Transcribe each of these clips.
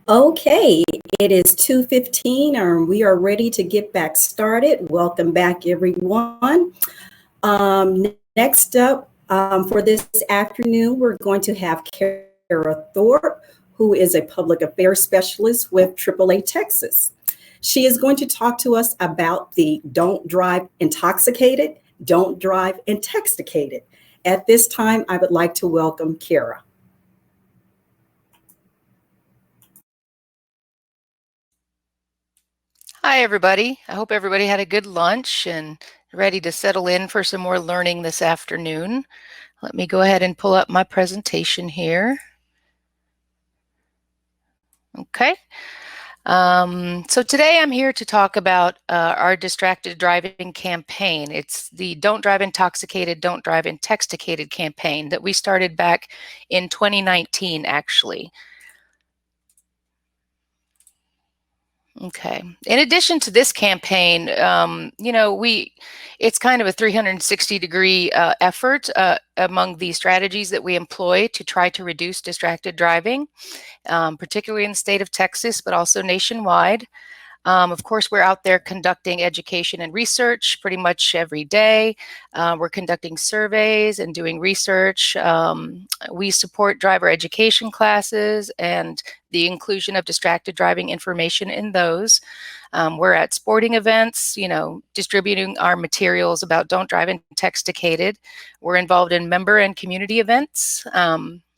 Okay, it is 2:15 and we are ready to get back started. Welcome back, everyone. Next up for this afternoon, we're going to have Kara Thorp, who is a public affairs specialist with AAA Texas. She is going to talk to us about the Don't Drive Intoxicated, Don't Drive Intexticated. At this time, I would like to welcome Kara. Hi, everybody. I hope everybody had a good lunch and ready to settle in for some more learning this afternoon. Let me go ahead and pull up my presentation here. Okay. So today I'm here to talk about our distracted driving campaign. It's the Don't Drive Intoxicated, Don't Drive Intexticated campaign that we started back in 2019, actually. Okay. In addition to this campaign, it's kind of a 360-degree effort among the strategies that we employ to try to reduce distracted driving, particularly in the state of Texas, but also nationwide. Of course, we're out there conducting education and research pretty much every day. We're conducting surveys and doing research. We support driver education classes and the inclusion of distracted driving information in those. We're at sporting events, distributing our materials about Don't Drive Intexticated. We're involved in member and community events,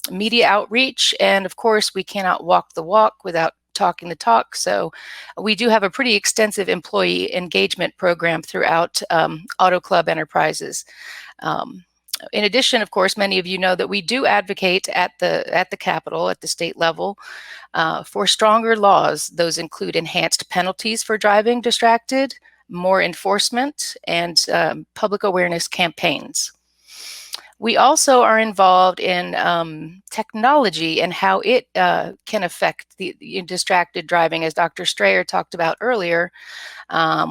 media outreach, and of course, we cannot walk the walk without talking the talk. So we do have a pretty extensive employee engagement program throughout Auto Club Enterprises. In addition, of course, many of you know that we do advocate at the Capitol, at the state level, for stronger laws. Those include enhanced penalties for driving distracted, more enforcement, and public awareness campaigns. We also are involved in technology and how it can affect the distracted driving, as Dr. Strayer talked about earlier.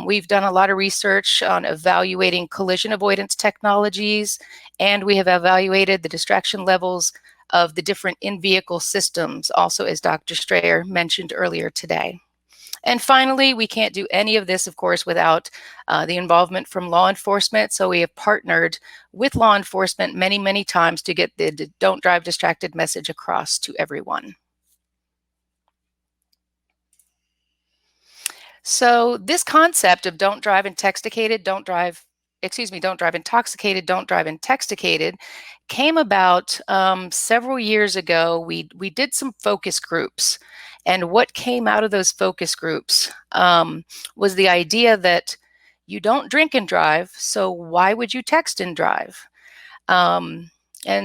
We've done a lot of research on evaluating collision avoidance technologies, and we have evaluated the distraction levels of the different in-vehicle systems, also as Dr. Strayer mentioned earlier today. And finally, we can't do any of this, of course, without the involvement from law enforcement. So we have partnered with law enforcement many, many times to get the Don't Drive Distracted message across to everyone. So this concept of Don't Drive Intoxicated, Don't Drive Intoxicated, Don't Drive Intexticated came about several years ago. We did some focus groups. And what came out of those focus groups was the idea that you don't drink and drive, so why would you text and drive? And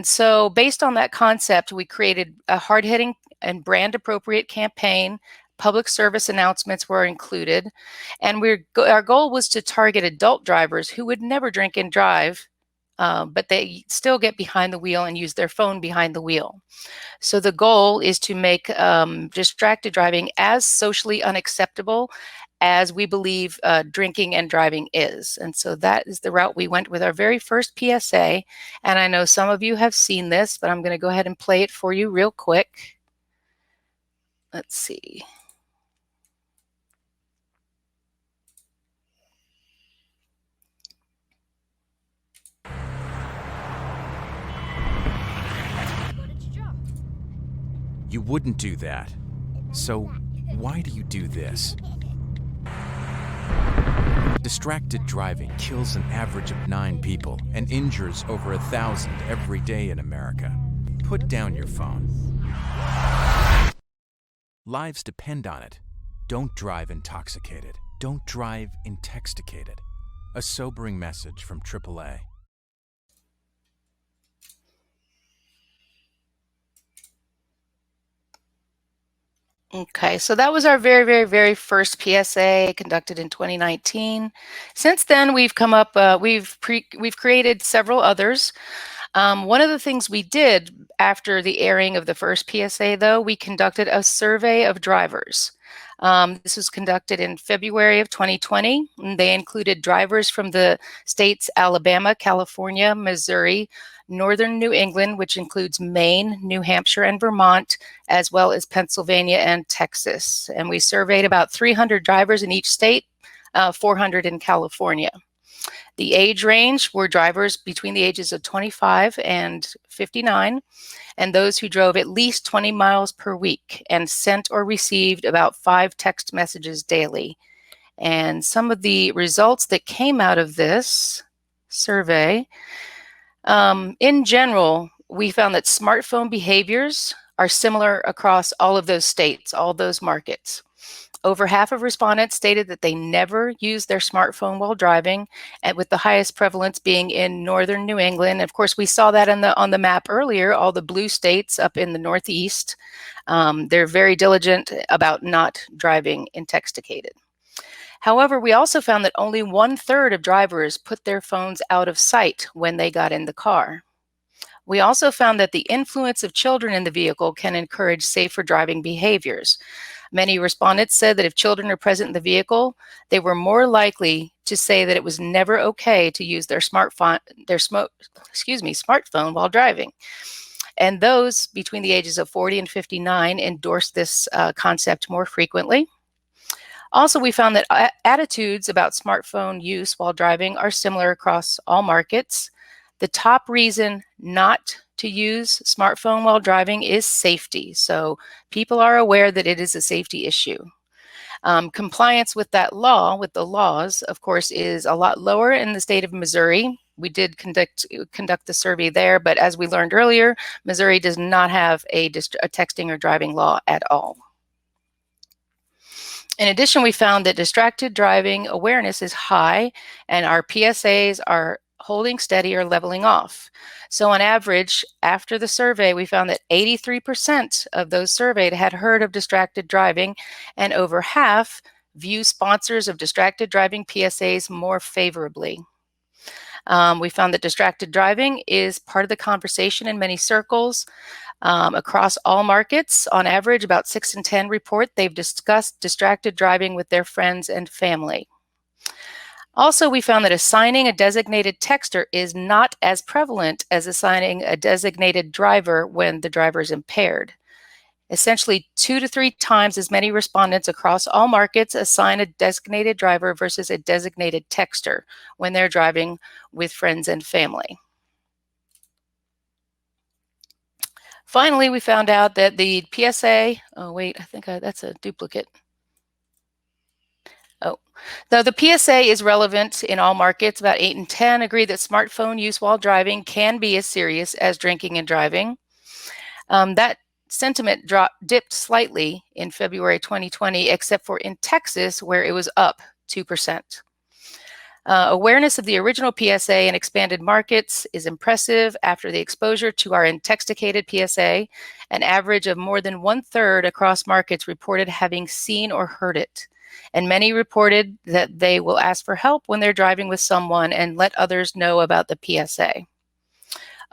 so based on that concept, we created a hard-hitting and brand-appropriate campaign. Public service announcements were included, and our goal was to target adult drivers who would never drink and drive, but they still get behind the wheel and use their phone behind the wheel. So the goal is to make distracted driving as socially unacceptable as we believe drinking and driving is. And so that is the route we went with our very first PSA. And I know some of you have seen this, but I'm going to go ahead and play it for you real quick. Let's see. You wouldn't do that. So why do you do this? Distracted driving kills an average of 9 people and injures over 1,000 every day in America. Put down your phone. Lives depend on it. Don't drive intoxicated. Don't drive Intexticated. A sobering message from AAA. Okay, so that was our very, very, very first PSA conducted in 2019. Since then, we've created several others. One of the things we did after the airing of the first PSA, though, we conducted a survey of drivers. This was conducted in February of 2020. And they included drivers from the states Alabama, California, Missouri, Northern New England, which includes Maine, New Hampshire, and Vermont, as well as Pennsylvania and Texas. And we surveyed about 300 drivers in each state, 400 in California. The age range were drivers between the ages of 25 and 59, and those who drove at least 20 miles per week and sent or received about 5 text messages daily. And some of the results that came out of this survey, in general, we found that smartphone behaviors are similar across all of those states, all those markets. Over half of respondents stated that they never used their smartphone while driving, and with the highest prevalence being in Northern New England. Of course, we saw that on the map earlier, all the blue states up in the Northeast. They're very diligent about not driving intoxicated. However, we also found that only 1/3 of drivers put their phones out of sight when they got in the car. We also found that the influence of children in the vehicle can encourage safer driving behaviors. Many respondents said that if children are present in the vehicle, they were more likely to say that it was never okay to use their smartphone while driving. And those between the ages of 40 and 59 endorsed this concept more frequently. Also, we found that attitudes about smartphone use while driving are similar across all markets. The top reason not to use smartphone while driving is safety. So people are aware that it is a safety issue. Compliance with that law, with the laws, of course, is a lot lower in the state of Missouri. We did conduct the survey there, but as we learned earlier, Missouri does not have a texting or driving law at all. In addition, we found that distracted driving awareness is high, and our PSAs are holding steady or leveling off. So on average, after the survey, we found that 83% of those surveyed had heard of distracted driving, and over half view sponsors of distracted driving PSAs more favorably. We found that distracted driving is part of the conversation in many circles. Across all markets, on average, about 6 in 10 report they've discussed distracted driving with their friends and family. Also, we found that assigning a designated texter is not as prevalent as assigning a designated driver when the driver is impaired. Essentially, 2 to 3 times as many respondents across all markets assign a designated driver versus a designated texter when they're driving with friends and family. Finally, we found out that the PSA, that's a duplicate. Though the PSA is relevant in all markets, about 8 in 10 agree that smartphone use while driving can be as serious as drinking and driving. That sentiment dipped slightly in February 2020, except for in Texas, where it was up 2%. Awareness of the original PSA in expanded markets is impressive after the exposure to our Intexticated PSA. An average of more than 1/3 across markets reported having seen or heard it. And many reported that they will ask for help when they're driving with someone and let others know about the PSA.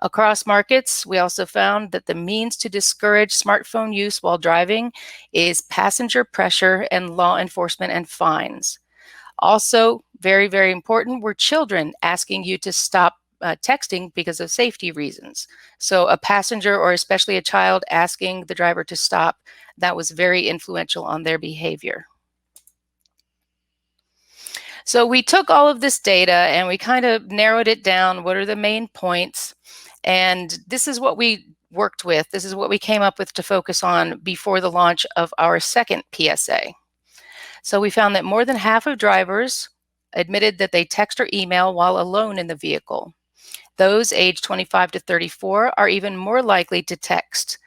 Across markets, we also found that the means to discourage smartphone use while driving is passenger pressure and law enforcement and fines. Also, very, very important, were children asking you to stop texting because of safety reasons. So a passenger, or especially a child, asking the driver to stop, that was very influential on their behavior. So we took all of this data and we kind of narrowed it down. What are the main points? And this is what we worked with. This is what we came up with to focus on before the launch of our second PSA. So we found that more than half of drivers admitted that they text or email while alone in the vehicle. Those aged 25 to 34 are even more likely to text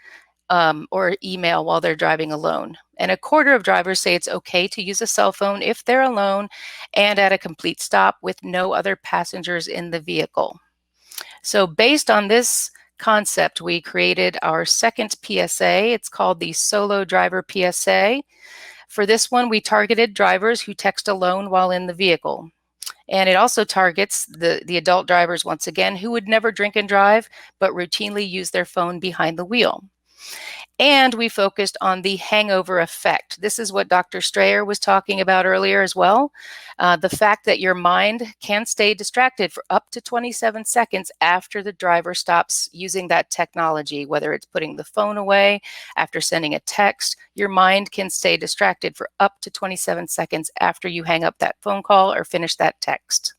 or email while they're driving alone. And 1/4 of drivers say it's okay to use a cell phone if they're alone and at a complete stop with no other passengers in the vehicle. So based on this concept, we created our second PSA. It's called the Solo Driver PSA. For this one, we targeted drivers who text alone while in the vehicle. And it also targets the adult drivers, once again, who would never drink and drive, but routinely use their phone behind the wheel. And we focused on the hangover effect. This is what Dr. Strayer was talking about earlier as well. The fact that your mind can stay distracted for up to 27 seconds after the driver stops using that technology, whether it's putting the phone away, after sending a text, your mind can stay distracted for up to 27 seconds after you hang up that phone call or finish that text.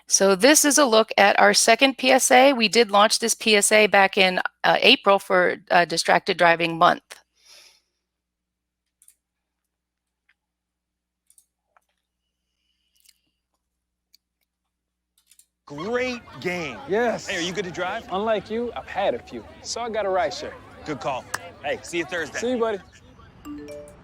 So this is a look at our second PSA. We did launch this PSA back in April for Distracted Driving Month. Great game. Yes. Hey, are you good to drive? Unlike you, I've had a few, so I got a ride share. Good call. Hey, see you Thursday. See you, buddy.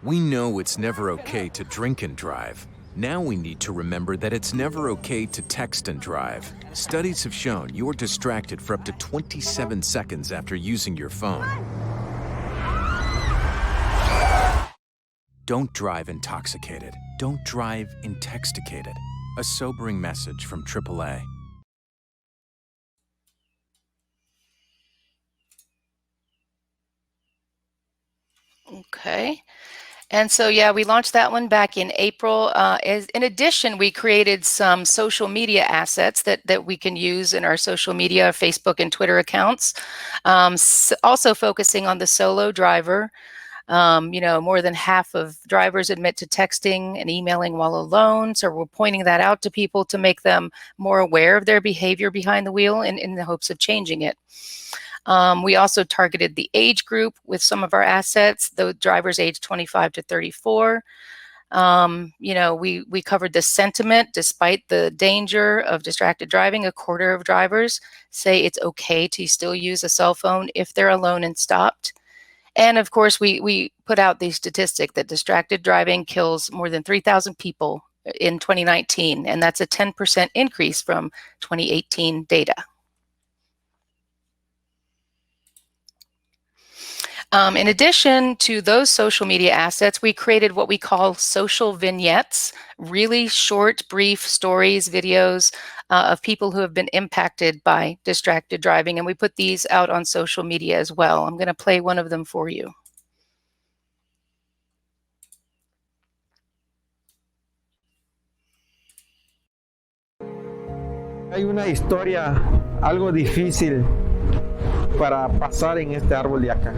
We know it's never okay to drink and drive. Now we need to remember that it's never okay to text and drive. Studies have shown you're distracted for up to 27 seconds after using your phone. Don't drive intoxicated. Don't drive Intexticated. A sobering message from AAA. Okay. And so, yeah, we launched that one back in April. In addition, we created some social media assets that we can use in our social media, Facebook and Twitter accounts. Also focusing on the solo driver. More than half of drivers admit to texting and emailing while alone. So we're pointing that out to people to make them more aware of their behavior behind the wheel in the hopes of changing it. We also targeted the age group with some of our assets, the drivers aged 25 to 34. We covered the sentiment. Despite the danger of distracted driving, a quarter of drivers say it's okay to still use a cell phone if they're alone and stopped. And of course, we put out the statistic that distracted driving kills more than 3,000 people in 2019, and that's a 10% increase from 2018 data. In addition to those social media assets, we created what we call social vignettes, really short, brief stories, videos of people who have been impacted by distracted driving. And we put these out on social media as well. I'm going to play one of them for you. Hay una historia algo difícil para pasar en este árbol de acá.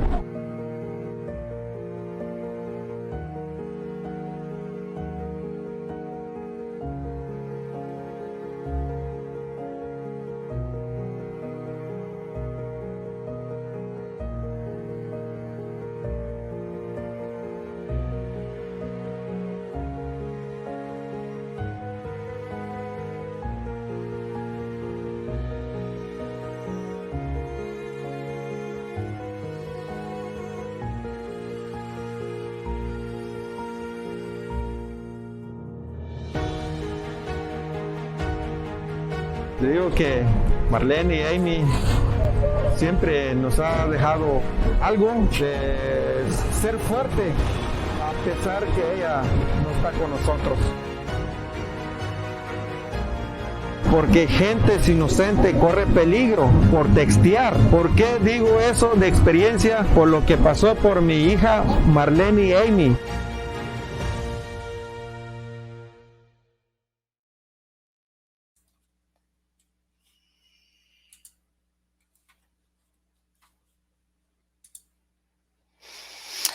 Le digo que Marlene y Amy siempre nos ha dejado algo de ser fuerte a pesar que ella no está con nosotros. Porque gente inocente corre peligro por textear. ¿Por qué digo eso de experiencia? Por lo que pasó por mi hija Marlene y Amy.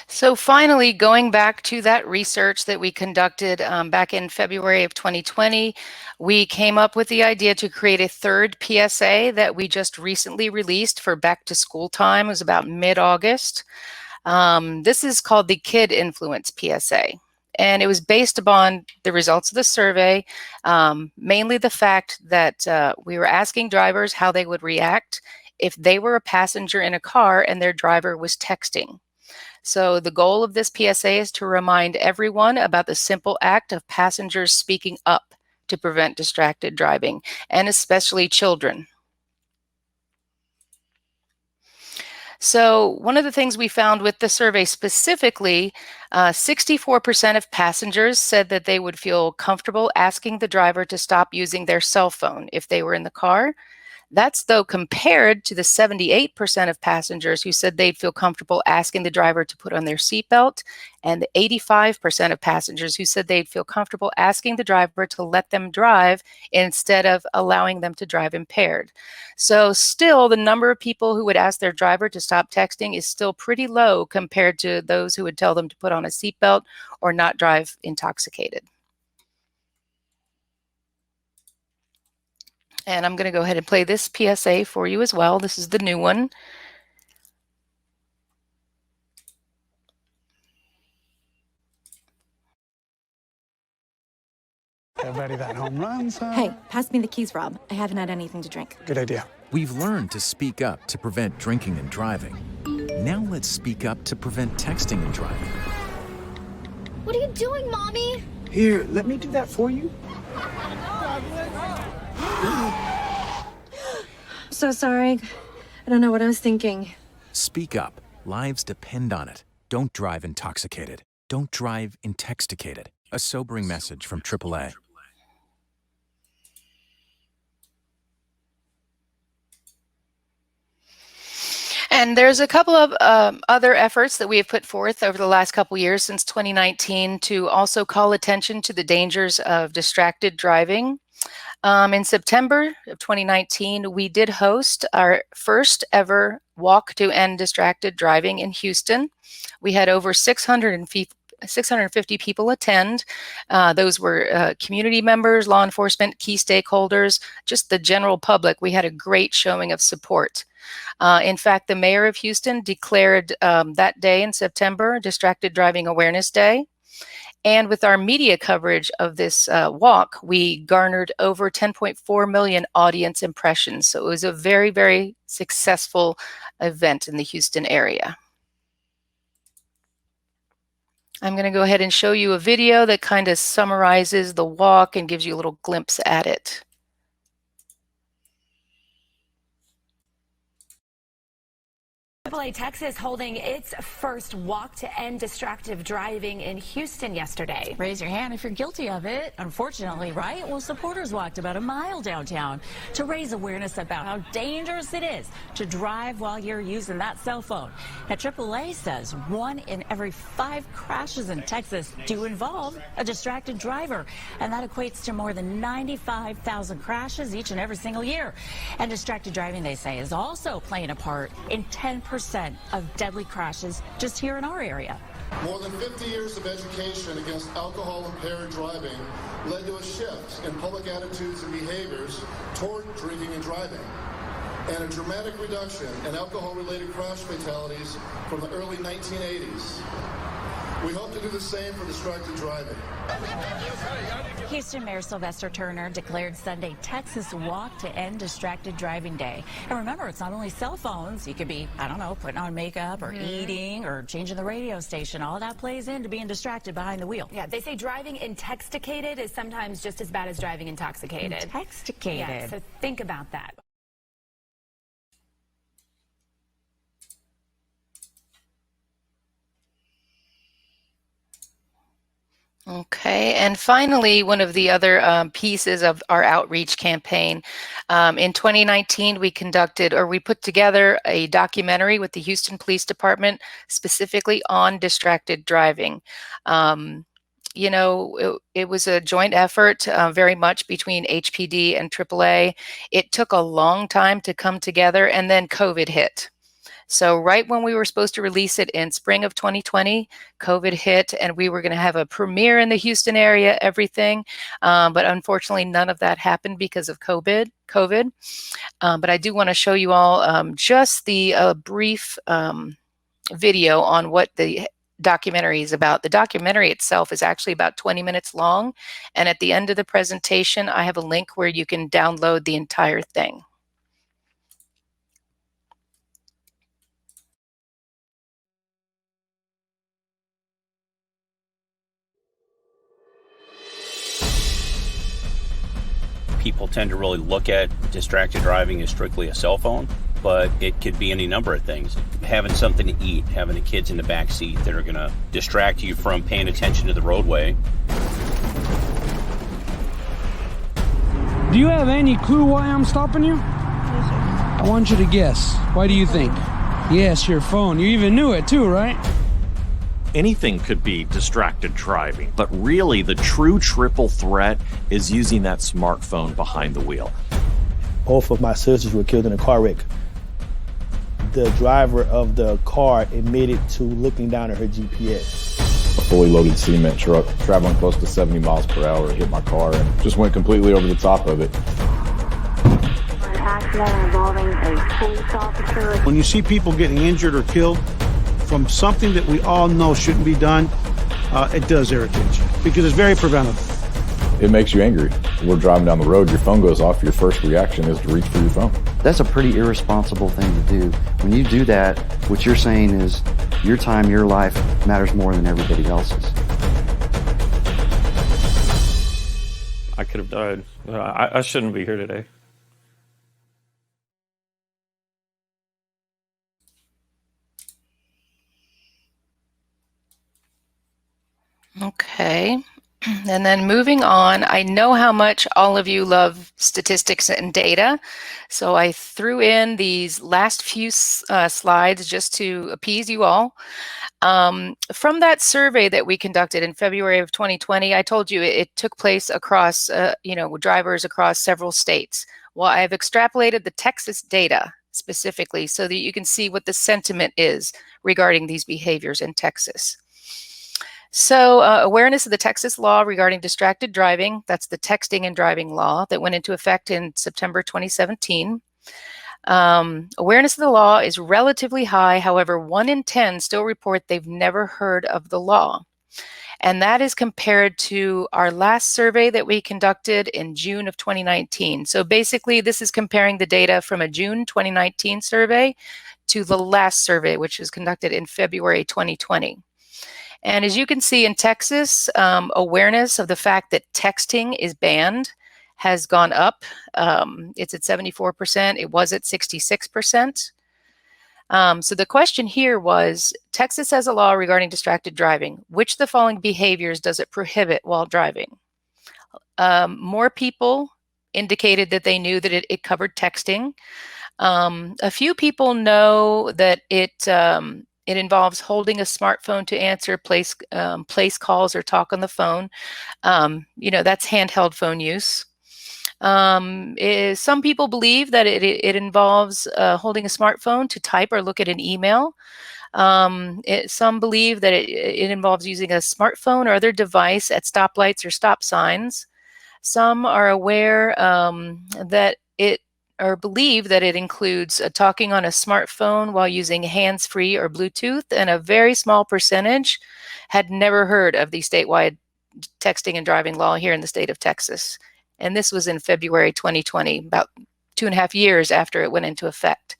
So finally, going back to that research that we conducted back in February of 2020, we came up with the idea to create a third PSA that we just recently released for back to school time. It was about mid-August. This is called the Kid Influence PSA. And it was based upon the results of the survey, mainly the fact that we were asking drivers how they would react if they were a passenger in a car and their driver was texting. So the goal of this PSA is to remind everyone about the simple act of passengers speaking up to prevent distracted driving, and especially children. So one of the things we found with the survey specifically, 64% of passengers said that they would feel comfortable asking the driver to stop using their cell phone if they were in the car. That's, though, compared to the 78% of passengers who said they'd feel comfortable asking the driver to put on their seatbelt, and the 85% of passengers who said they'd feel comfortable asking the driver to let them drive instead of allowing them to drive impaired. So still, the number of people who would ask their driver to stop texting is still pretty low compared to those who would tell them to put on a seatbelt or not drive intoxicated. And I'm going to go ahead and play this PSA for you as well. This is the new one. Everybody that home runs, huh? Hey, pass me the keys, Rob. I haven't had anything to drink. Good idea. We've learned to speak up to prevent drinking and driving. Now let's speak up to prevent texting and driving. What are you doing, Mommy? Here, let me do that for you. So sorry. I don't know what I was thinking. Speak up. Lives depend on it. Don't drive intoxicated. Don't drive Intexticated. A sobering message from AAA. And there's a couple of other efforts that we have put forth over the last couple years since 2019 to also call attention to the dangers of distracted driving. In September of 2019, we did host our first ever Walk to End Distracted Driving in Houston. We had over 650 people attend. Those were community members, law enforcement, key stakeholders, just the general public. We had a great showing of support. In fact, the mayor of Houston declared that day in September Distracted Driving Awareness Day. And with our media coverage of this walk, we garnered over 10.4 million audience impressions. So it was a very, very successful event in the Houston area. I'm going to go ahead and show you a video that kind of summarizes the walk and gives you a little glimpse at it. AAA Texas holding its first Walk to End Distracted Driving in Houston yesterday. Raise your hand if you're guilty of it. Unfortunately, right? Well, supporters walked about a mile downtown to raise awareness about how dangerous it is to drive while you're using that cell phone. Now, AAA says 1 in every 5 crashes in Texas do involve a distracted driver, and that equates to more than 95,000 crashes each and every single year. And distracted driving, they say, is also playing a part in 10% of deadly crashes just here in our area. More than 50 years of education against alcohol-impaired driving led to a shift in public attitudes and behaviors toward drinking and driving, and a dramatic reduction in alcohol-related crash fatalities from the early 1980s. We hope to do the same for distracted driving. Houston Mayor Sylvester Turner declared Sunday Texas Walk to End Distracted Driving Day. And remember, it's not only cell phones. You could be, I don't know, putting on makeup or eating or changing the radio station. All that plays into being distracted behind the wheel. Yeah, they say driving intoxicated is sometimes just as bad as driving intoxicated. Intoxicated. Yeah, so think about that. Okay, and finally, one of the other pieces of our outreach campaign. In 2019, we put together a documentary with the Houston Police Department specifically on distracted driving. You know, it was a joint effort very much between HPD and AAA. It took a long time to come together, and then COVID hit. So right when we were supposed to release it in spring of 2020, COVID hit, and we were going to have a premiere in the Houston area, everything. But unfortunately, none of that happened because of COVID. But I do want to show you all just the brief video on what the documentary is about. The documentary itself is actually about 20 minutes long. And at the end of the presentation, I have a link where you can download the entire thing. People tend to really look at distracted driving as strictly a cell phone, but it could be any number of things. Having something to eat, having the kids in the back seat that are going to distract you from paying attention to the roadway. Do you have any clue why I'm stopping you? Yes, I want you to guess. Why do you think? Yes, your phone. You even knew it too, right? Anything could be distracted driving, but really the true triple threat is using that smartphone behind the wheel. Both of my sisters were killed in a car wreck. The driver of the car admitted to looking down at her GPS. A fully loaded cement truck traveling close to 70 miles per hour hit my car and just went completely over the top of it. An accident involving a police officer. When you see people getting injured or killed from something that we all know shouldn't be done, it does irritate you because it's very preventable. It makes you angry. We're driving down the road, your phone goes off, your first reaction is to reach for your phone. That's a pretty irresponsible thing to do. When you do that, what you're saying is your time, your life matters more than everybody else's. I could have died. I shouldn't be here today. Okay. And then moving on, I know how much all of you love statistics and data, so I threw in these last few slides just to appease you all. From that survey that we conducted in February of 2020, I told you it took place across, drivers across several states. Well, I've extrapolated the Texas data specifically so that you can see what the sentiment is regarding these behaviors in Texas. So awareness of the Texas law regarding distracted driving, that's the texting and driving law that went into effect in September 2017. Awareness of the law is relatively high. However, 1 in 10 still report they've never heard of the law. And that is compared to our last survey that we conducted in June of 2019. So basically, this is comparing the data from a June 2019 survey to the last survey, which was conducted in February 2020. And as you can see in Texas, awareness of the fact that texting is banned has gone up. It's at 74%. It was at 66%. So the question here was, Texas has a law regarding distracted driving. Which of the following behaviors does it prohibit while driving? More people indicated that they knew that it covered texting. A few people know that it involves holding a smartphone to answer place calls or talk on the phone. That's handheld phone use. Some people believe that it involves holding a smartphone to type or look at an email. Some believe that it involves using a smartphone or other device at stoplights or stop signs. Some are aware that or believe that it includes talking on a smartphone while using hands-free or Bluetooth, and a very small percentage had never heard of the statewide texting and driving law here in the state of Texas. And this was in February 2020, about 2.5 years after it went into effect.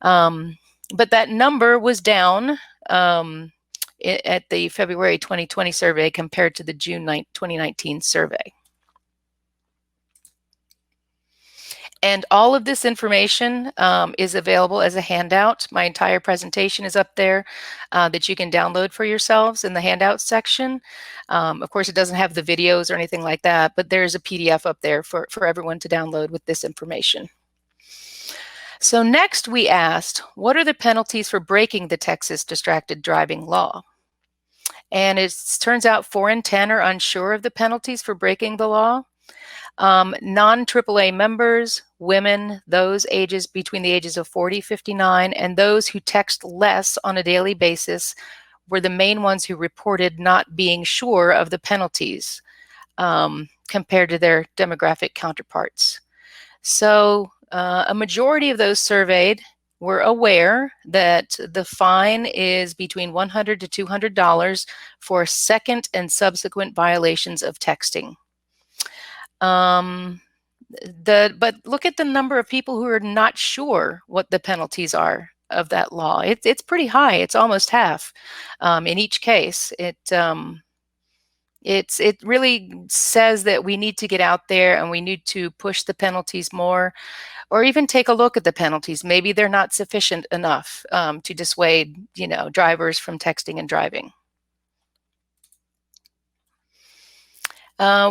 But that number was down at the February 2020 survey compared to the June 2019 survey. And all of this information is available as a handout. My entire presentation is up there that you can download for yourselves in the handouts section. Of course, it doesn't have the videos or anything like that, but there's a PDF up there for everyone to download with this information. So next we asked, what are the penalties for breaking the Texas distracted driving law? And it turns out 4 in 10 are unsure of the penalties for breaking the law. Non-AAA members, women, those ages between the ages of 40, 59, and those who text less on a daily basis were the main ones who reported not being sure of the penalties compared to their demographic counterparts. So a majority of those surveyed were aware that the fine is between $100 to $200 for second and subsequent violations of texting. But look at the number of people who are not sure what the penalties are of that law. It's pretty high. It's almost half in each case. It really says that we need to get out there and we need to push the penalties more, or even take a look at the penalties. Maybe they're not sufficient enough to dissuade, drivers from texting and driving.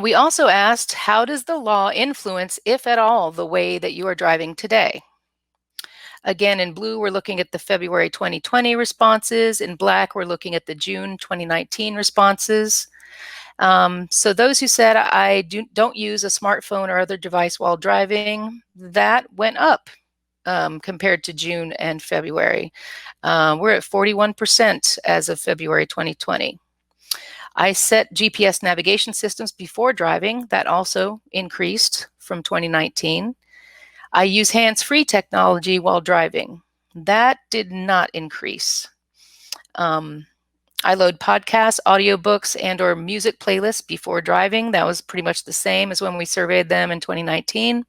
We also asked, how does the law influence, if at all, the way that you are driving today? Again, in blue, we're looking at the February 2020 responses. In black, we're looking at the June 2019 responses. So those who said, I don't use a smartphone or other device while driving, that went up compared to June and February. We're at 41% as of February 2020. I set GPS navigation systems before driving. That also increased from 2019. I use hands-free technology while driving. That did not increase. I load podcasts, audiobooks, and or music playlists before driving. That was pretty much the same as when we surveyed them in 2019.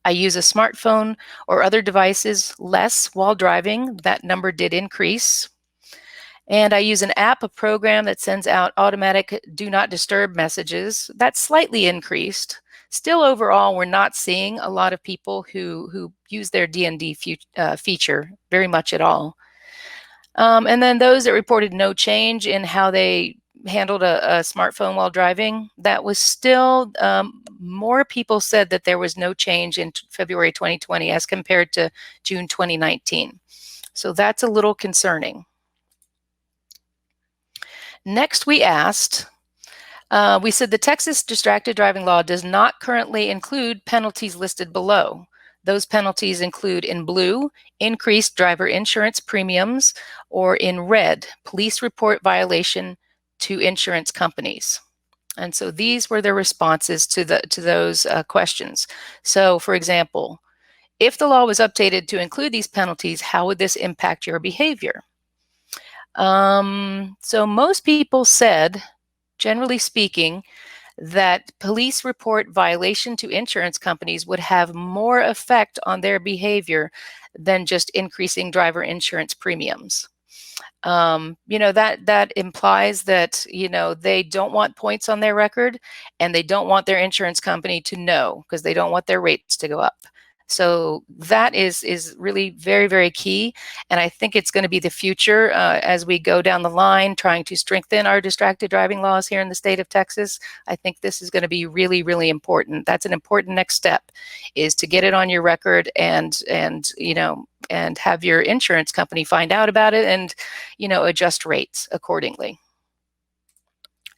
I use a smartphone or other devices less while driving. That number did increase. And I use an app, a program that sends out automatic do not disturb messages. That slightly increased. Still, overall, we're not seeing a lot of people who use their DND feature very much at all. And then those that reported no change in how they handled a smartphone while driving, that was still more people said that there was no change in February 2020 as compared to June 2019. So that's a little concerning. Next, we asked, we said the Texas distracted driving law does not currently include penalties listed below. Those penalties include in blue, increased driver insurance premiums, or in red, police report violation to insurance companies. And so these were the responses to those questions. So for example, if the law was updated to include these penalties, how would this impact your behavior? So most people said, generally speaking, that police report violation to insurance companies would have more effect on their behavior than just increasing driver insurance premiums. That implies that, they don't want points on their record and they don't want their insurance company to know because they don't want their rates to go up. So that is really very, very key. And I think it's going to be the future as we go down the line trying to strengthen our distracted driving laws here in the state of Texas. I think this is going to be really, really important. That's an important next step, is to get it on your record and have your insurance company find out about it and, adjust rates accordingly.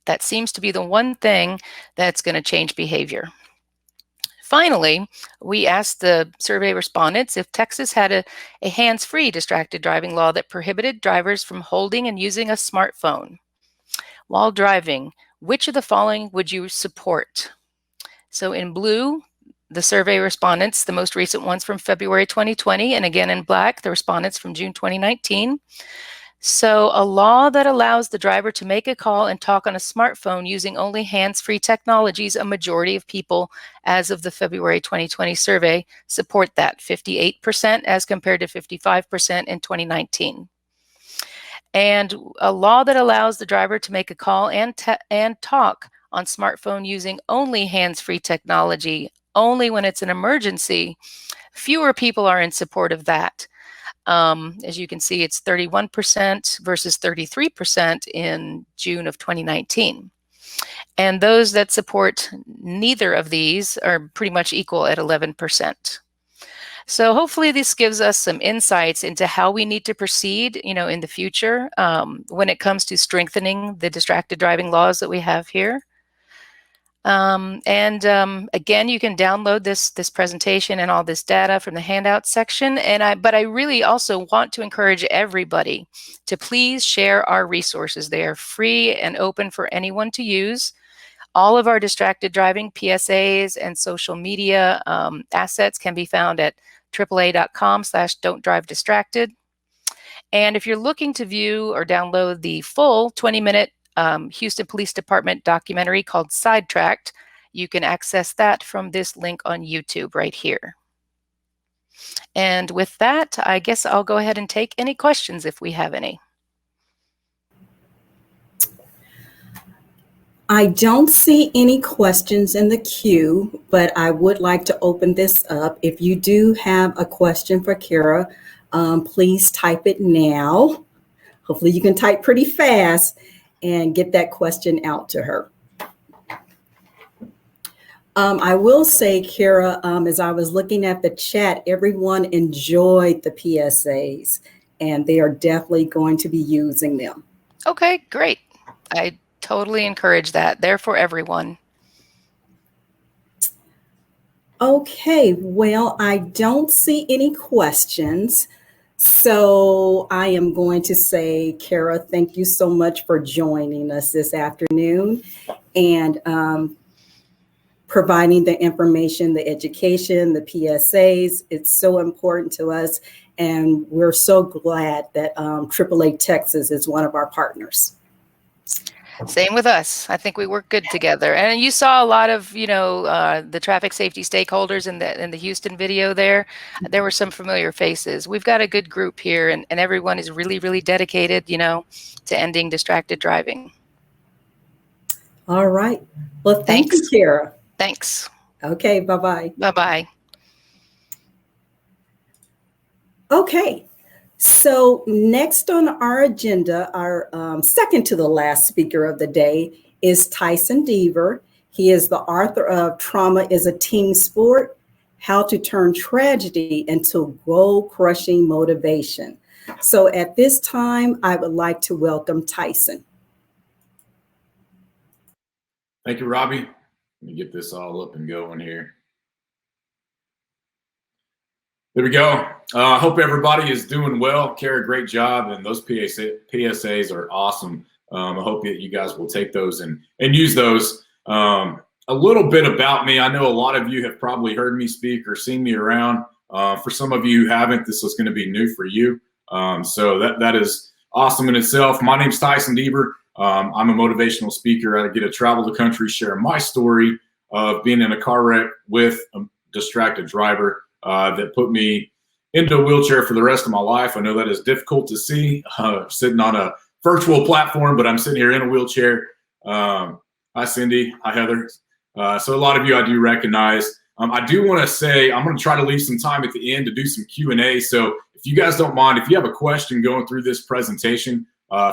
That seems to be the one thing that's going to change behavior. Finally, we asked the survey respondents if Texas had a hands-free distracted driving law that prohibited drivers from holding and using a smartphone while driving. Which of the following would you support? So in blue, the survey respondents, the most recent ones from February 2020, and again in black, the respondents from June 2019. So a law that allows the driver to make a call and talk on a smartphone using only hands-free technologies, a majority of people as of the February 2020 survey support that, 58% as compared to 55% in 2019. And a law that allows the driver to make a call and talk on smartphone using only hands-free technology, only when it's an emergency, fewer people are in support of that. As you can see, it's 31% versus 33% in June of 2019. And those that support neither of these are pretty much equal at 11%. So hopefully this gives us some insights into how we need to proceed, in the future when it comes to strengthening the distracted driving laws that we have here. Again, you can download this presentation and all this data from the handout section. But I really also want to encourage everybody to please share our resources. They are free and open for anyone to use. All of our distracted driving PSAs and social media assets can be found at AAA.com/don'tdrivedistracted. And if you're looking to view or download the full 20-minute Houston Police Department documentary called Sidetracked, you can access that from this link on YouTube right here. And with that, I guess I'll go ahead and take any questions if we have any. I don't see any questions in the queue, but I would like to open this up. If you do have a question for Kara, please type it now. Hopefully you can type pretty fast and get that question out to her. I will say, Kara, as I was looking at the chat, everyone enjoyed the PSAs, and they are definitely going to be using them. Okay, great. I totally encourage that. They're for everyone. Okay, well, I don't see any questions. So I am going to say, Kara, thank you so much for joining us this afternoon and providing the information, the education, the PSAs. It's so important to us. And we're so glad that AAA Texas is one of our partners. Same with us. I think we work good together. And you saw a lot of, the traffic safety stakeholders in the Houston video there. There were some familiar faces. We've got a good group here, and everyone is really, really dedicated, to ending distracted driving. All right. Well, thank you, Kara. Thanks. Okay, bye-bye. Bye-bye. Okay. So next on our agenda, our second to the last speaker of the day is Tyson Deaver. He is the author of Trauma is a Team Sport, How to Turn Tragedy into Goal-Crushing Motivation. So at this time, I would like to welcome Tyson. Thank you, Robbie. Let me get this all up and going here. There we go. I hope everybody is doing well. Kara, great job. And those PSAs are awesome. I hope that you guys will take those and use those. A little bit about me. I know a lot of you have probably heard me speak or seen me around. For some of you who haven't, this is going to be new for you. So that is awesome in itself. My name's Tyson Deaver. I'm a motivational speaker. I get to travel the country, share my story of being in a car wreck with a distracted driver. That put me into a wheelchair for the rest of my life. I know that is difficult to see sitting on a virtual platform, but I'm sitting here in a wheelchair. Hi, Cindy. Hi, Heather. So a lot of you I do recognize. I do want to say I'm going to try to leave some time at the end to do some Q&A. So if you guys don't mind, if you have a question going through this presentation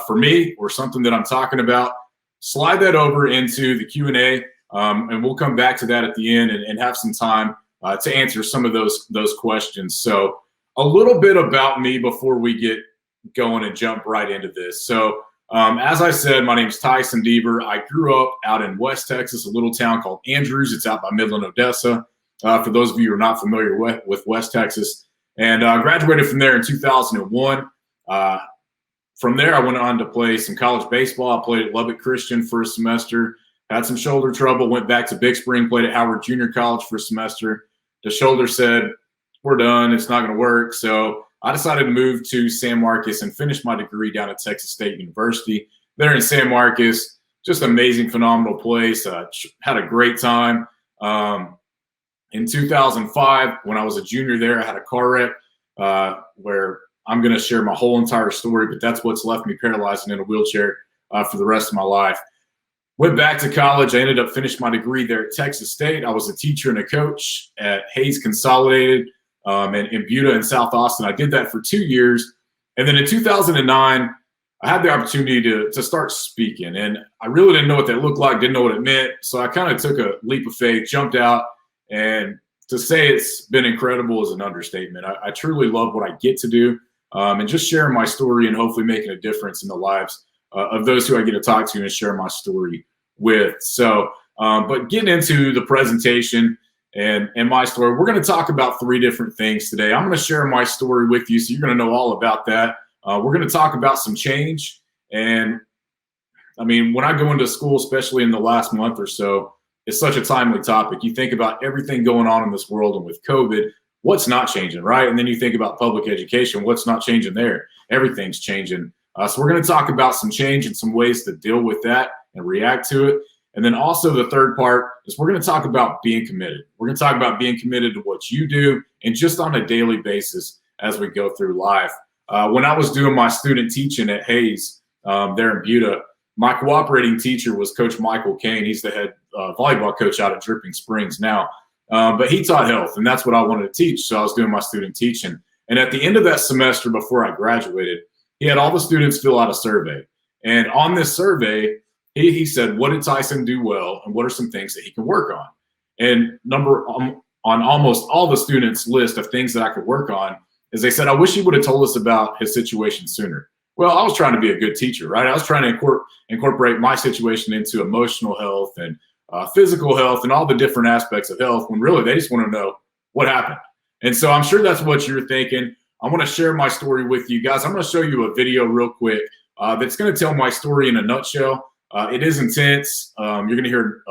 for me or something that I'm talking about, slide that over into the Q&A, and we'll come back to that at the end and have some time to answer some of those questions. So a little bit about me before we get going and jump right into this. So as I said, my name is Tyson Deaver. I grew up out in West Texas, a little town called Andrews. It's out by Midland, Odessa. For those of you who are not familiar with West Texas. And I graduated from there in 2001. From there, I went on to play some college baseball. I played at Lubbock Christian for a semester. Had some shoulder trouble, went back to Big Spring, played at Howard Junior College for a semester. The shoulder said, we're done, it's not going to work. So I decided to move to San Marcos and finish my degree down at Texas State University. There in San Marcos, just amazing, phenomenal place. Had a great time. In 2005, when I was a junior there, I had a car wreck where I'm going to share my whole entire story, but that's what's left me paralyzed and in a wheelchair for the rest of my life. Went back to college. I ended up finishing my degree there at Texas State. I was a teacher and a coach at Hayes Consolidated and in Buda in South Austin. I did that for 2 years. And then in 2009, I had the opportunity to start speaking. And I really didn't know what that looked like, didn't know what it meant. So I kind of took a leap of faith, jumped out. And to say it's been incredible is an understatement. I truly love what I get to do and just sharing my story and hopefully making a difference in the lives of those who I get to talk to and share my story with. So, but getting into the presentation and my story, we're going to talk about 3 different things today. I'm going to share my story with you, so you're going to know all about that. We're going to talk about some change. And I mean, when I go into school, especially in the last month or so, it's such a timely topic. You think about everything going on in this world, and with COVID, what's not changing, right? And then you think about public education, what's not changing there? Everything's changing. So we're going to talk about some change and some ways to deal with that and react to it. And then also the third part is we're going to talk about being committed. We're going to talk about being committed to what you do and just on a daily basis as we go through life. When I was doing my student teaching at Hayes there in Buda, my cooperating teacher was Coach Michael Kane. He's the head volleyball coach out at Dripping Springs now. But he taught health, and that's what I wanted to teach. So I was doing my student teaching. And at the end of that semester before I graduated, he had all the students fill out a survey. And on this survey, he said, what did Tyson do well, and what are some things that he can work on? And on almost all the students' list of things that I could work on is they said, I wish he would have told us about his situation sooner. Well, I was trying to be a good teacher, right? I was trying to incorporate my situation into emotional health and physical health and all the different aspects of health, when really they just want to know what happened. And so I'm sure that's what you're thinking. I want to share my story with you guys. I'm going to show you a video real quick that's going to tell my story in a nutshell. It is intense. You're going to hear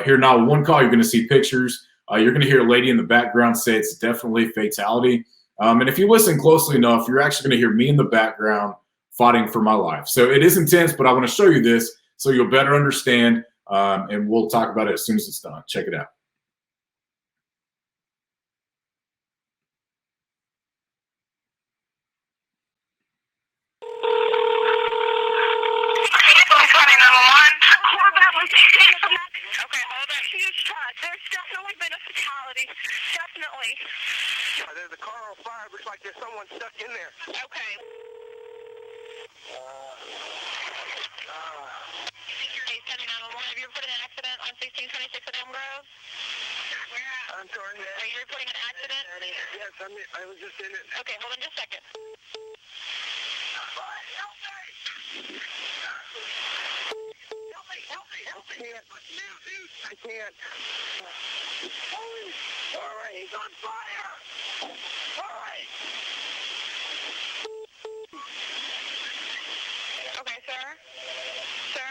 hear now one call. You're going to see pictures. You're going to hear a lady in the background say it's definitely fatality. And if you listen closely enough, you're actually going to hear me in the background fighting for my life. So it is intense, but I want to show you this so you'll better understand, and we'll talk about it as soon as it's done. Check it out. Okay, hold on. Huge shot. There's definitely been a fatality. Definitely. There's a car on fire. Looks like there's someone stuck in there. Okay. Security 7901. Have you reported an accident on 1626 at Elm Grove? I'm sorry, man. Are you reporting an accident? Yes, I was just in it. Okay, hold on just a second. I can't. All right, he's on fire. All right. Okay, sir. Sir?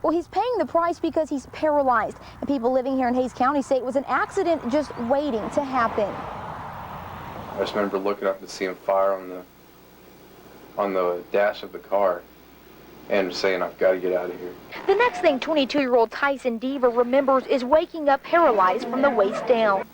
Well, he's paying the price because he's paralyzed. And people living here in Hays County say it was an accident just waiting to happen. I just remember looking up and seeing fire on the dash of the car and saying, I've got to get out of here. The next thing 22-year-old Tyson Deaver remembers is waking up paralyzed from the waist down.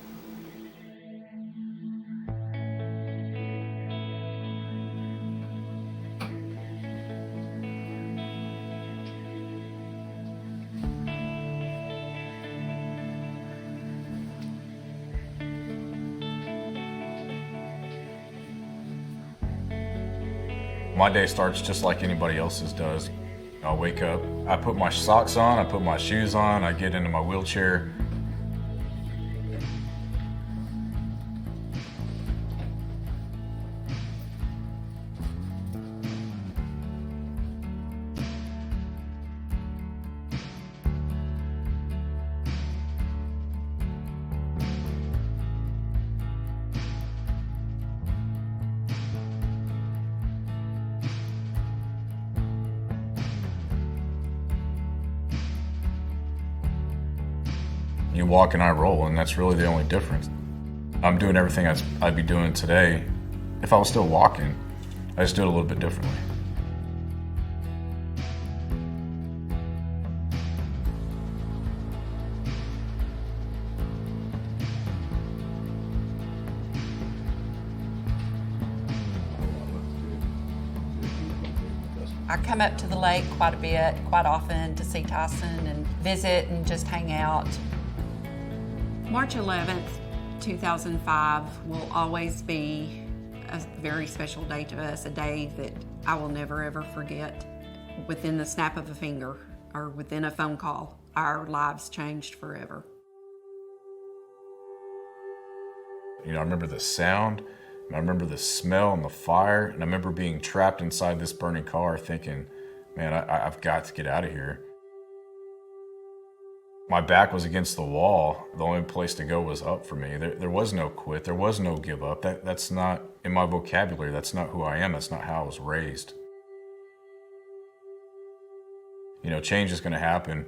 My day starts just like anybody else's does. I wake up, I put my socks on, I put my shoes on, I get into my wheelchair. You walk and I roll, and that's really the only difference. I'm doing everything I'd be doing today if I was still walking. I just do it a little bit differently. I come up to the lake quite a bit, quite often to see Tyson and visit and just hang out. March 11th, 2005 will always be a very special day to us, a day that I will never ever forget. Within the snap of a finger or within a phone call, our lives changed forever. You know, I remember the sound, and I remember the smell and the fire, and I remember being trapped inside this burning car thinking, man, I've got to get out of here. My back was against the wall. The only place to go was up for me. There was no quit. There was no give up. That's not in my vocabulary. That's not who I am. That's not how I was raised. You know, change is going to happen.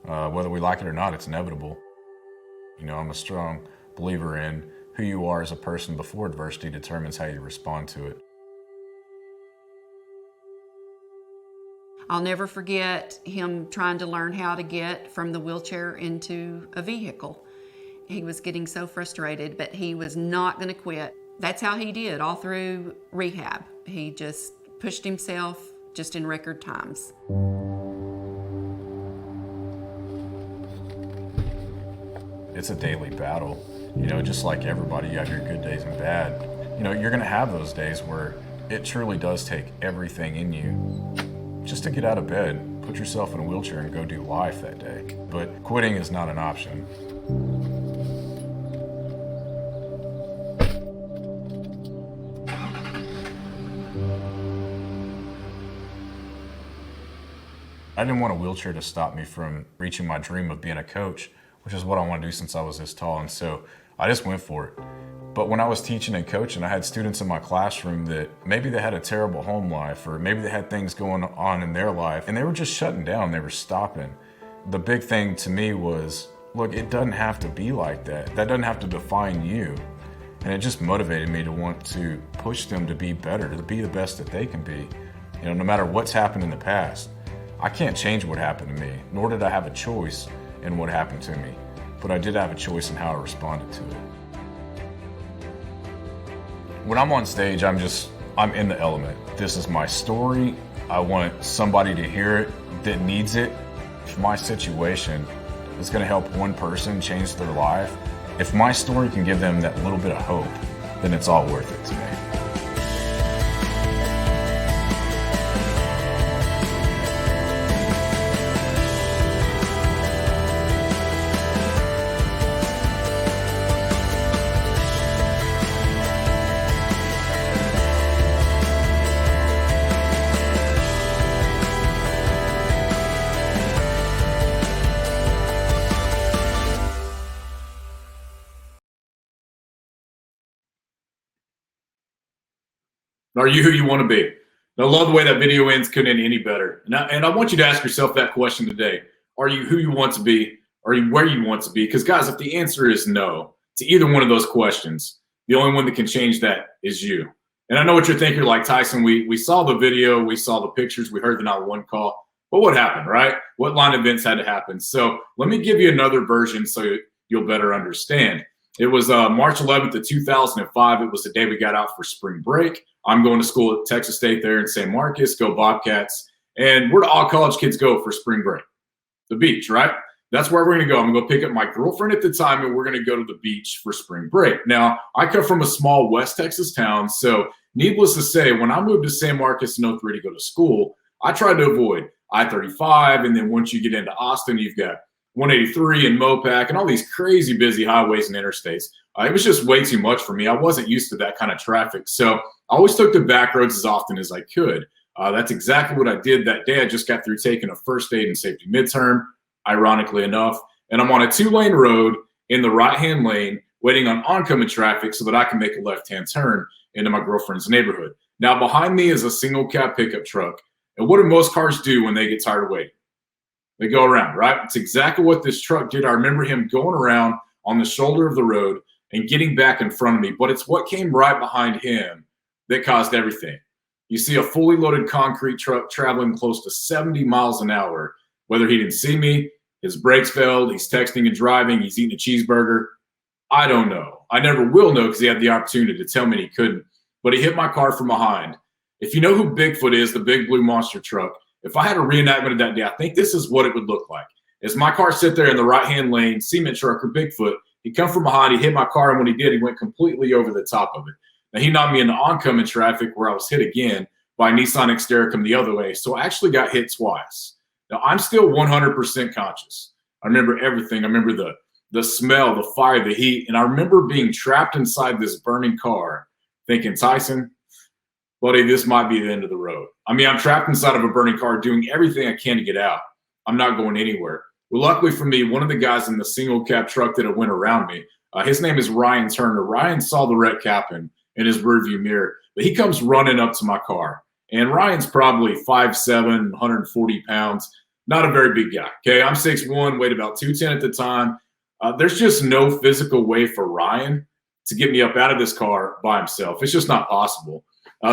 Whether we like it or not, it's inevitable. You know, I'm a strong believer in who you are as a person before adversity determines how you respond to it. I'll never forget him trying to learn how to get from the wheelchair into a vehicle. He was getting so frustrated, but he was not going to quit. That's how he did all through rehab. He just pushed himself just in record times. It's a daily battle. You know, just like everybody, you have your good days and bad. You know, you're going to have those days where it truly does take everything in you just to get out of bed, put yourself in a wheelchair and go do life that day. But quitting is not an option. I didn't want a wheelchair to stop me from reaching my dream of being a coach, which is what I want to do since I was this tall, and so I just went for it. But when I was teaching and coaching, I had students in my classroom that maybe they had a terrible home life, or maybe they had things going on in their life, and they were just shutting down, they were stopping. The big thing to me was, look, it doesn't have to be like that. That doesn't have to define you. And it just motivated me to want to push them to be better, to be the best that they can be. You know, no matter what's happened in the past. I can't change what happened to me, nor did I have a choice in what happened to me, but I did have a choice in how I responded to it. When I'm on stage, I'm in the element. This is my story. I want somebody to hear it that needs it. If my situation is going to help one person change their life, if my story can give them that little bit of hope, then it's all worth it to me. Are you who you want to be? And I love the way that video ends. Couldn't end any better. And I want you to ask yourself that question today. Are you who you want to be? Are you where you want to be? Because guys, if the answer is no to either one of those questions, the only one that can change that is you. And I know what you're thinking, like, Tyson, we saw the video, we saw the pictures, we heard the 911 call, but what happened, right? What line of events had to happen? So let me give you another version so you'll better understand. It was March 11th of 2005. It was the day we got out for spring break. I'm going to school at Texas State there in San Marcos, go Bobcats. And where do all college kids go for spring break? The beach, right? That's where we're going to go. I'm going to go pick up my girlfriend at the time, and we're going to go to the beach for spring break. Now, I come from a small West Texas town, so needless to say, when I moved to San Marcos in 03 to go to school, I tried to avoid I-35, and then once you get into Austin, you've got 183 and Mopac and all these crazy busy highways and interstates. It was just way too much for me. I wasn't used to that kind of traffic. So I always took the back roads as often as I could. That's exactly what I did that day. I just got through taking a first aid and safety midterm, ironically enough. And I'm on a 2-lane road in the right-hand lane waiting on oncoming traffic so that I can make a left-hand turn into my girlfriend's neighborhood. Now, behind me is a single cab pickup truck. And what do most cars do when they get tired of waiting? They go around, right? It's exactly what this truck did. I remember him going around on the shoulder of the road and getting back in front of me. But it's what came right behind him that caused everything. You see a fully loaded concrete truck traveling close to 70 miles an hour. Whether he didn't see me, his brakes failed, he's texting and driving, he's eating a cheeseburger, I don't know. I never will know because he had the opportunity to tell me he couldn't. But he hit my car from behind. If you know who Bigfoot is, the big blue monster truck, if I had a reenactment of that day, I think this is what it would look like. As my car sit there in the right-hand lane, cement truck or Bigfoot, he'd come from behind, he hit my car, and when he did, he went completely over the top of it. Now, he knocked me into oncoming traffic where I was hit again by a Nissan Xterra coming the other way, so I actually got hit twice. Now, I'm still 100% conscious. I remember everything. I remember the smell, the fire, the heat, and I remember being trapped inside this burning car thinking, Tyson, buddy, this might be the end of the road. I mean, I'm trapped inside of a burning car doing everything I can to get out. I'm not going anywhere. Well, luckily for me, one of the guys in the single cab truck that went around me, his name is Ryan Turner. Ryan saw the wreck happen in his rearview mirror, but he comes running up to my car. And Ryan's probably 5'7", 140 pounds, not a very big guy. Okay, I'm 6'1", weighed about 210 at the time. There's just no physical way for Ryan to get me up out of this car by himself. It's just not possible.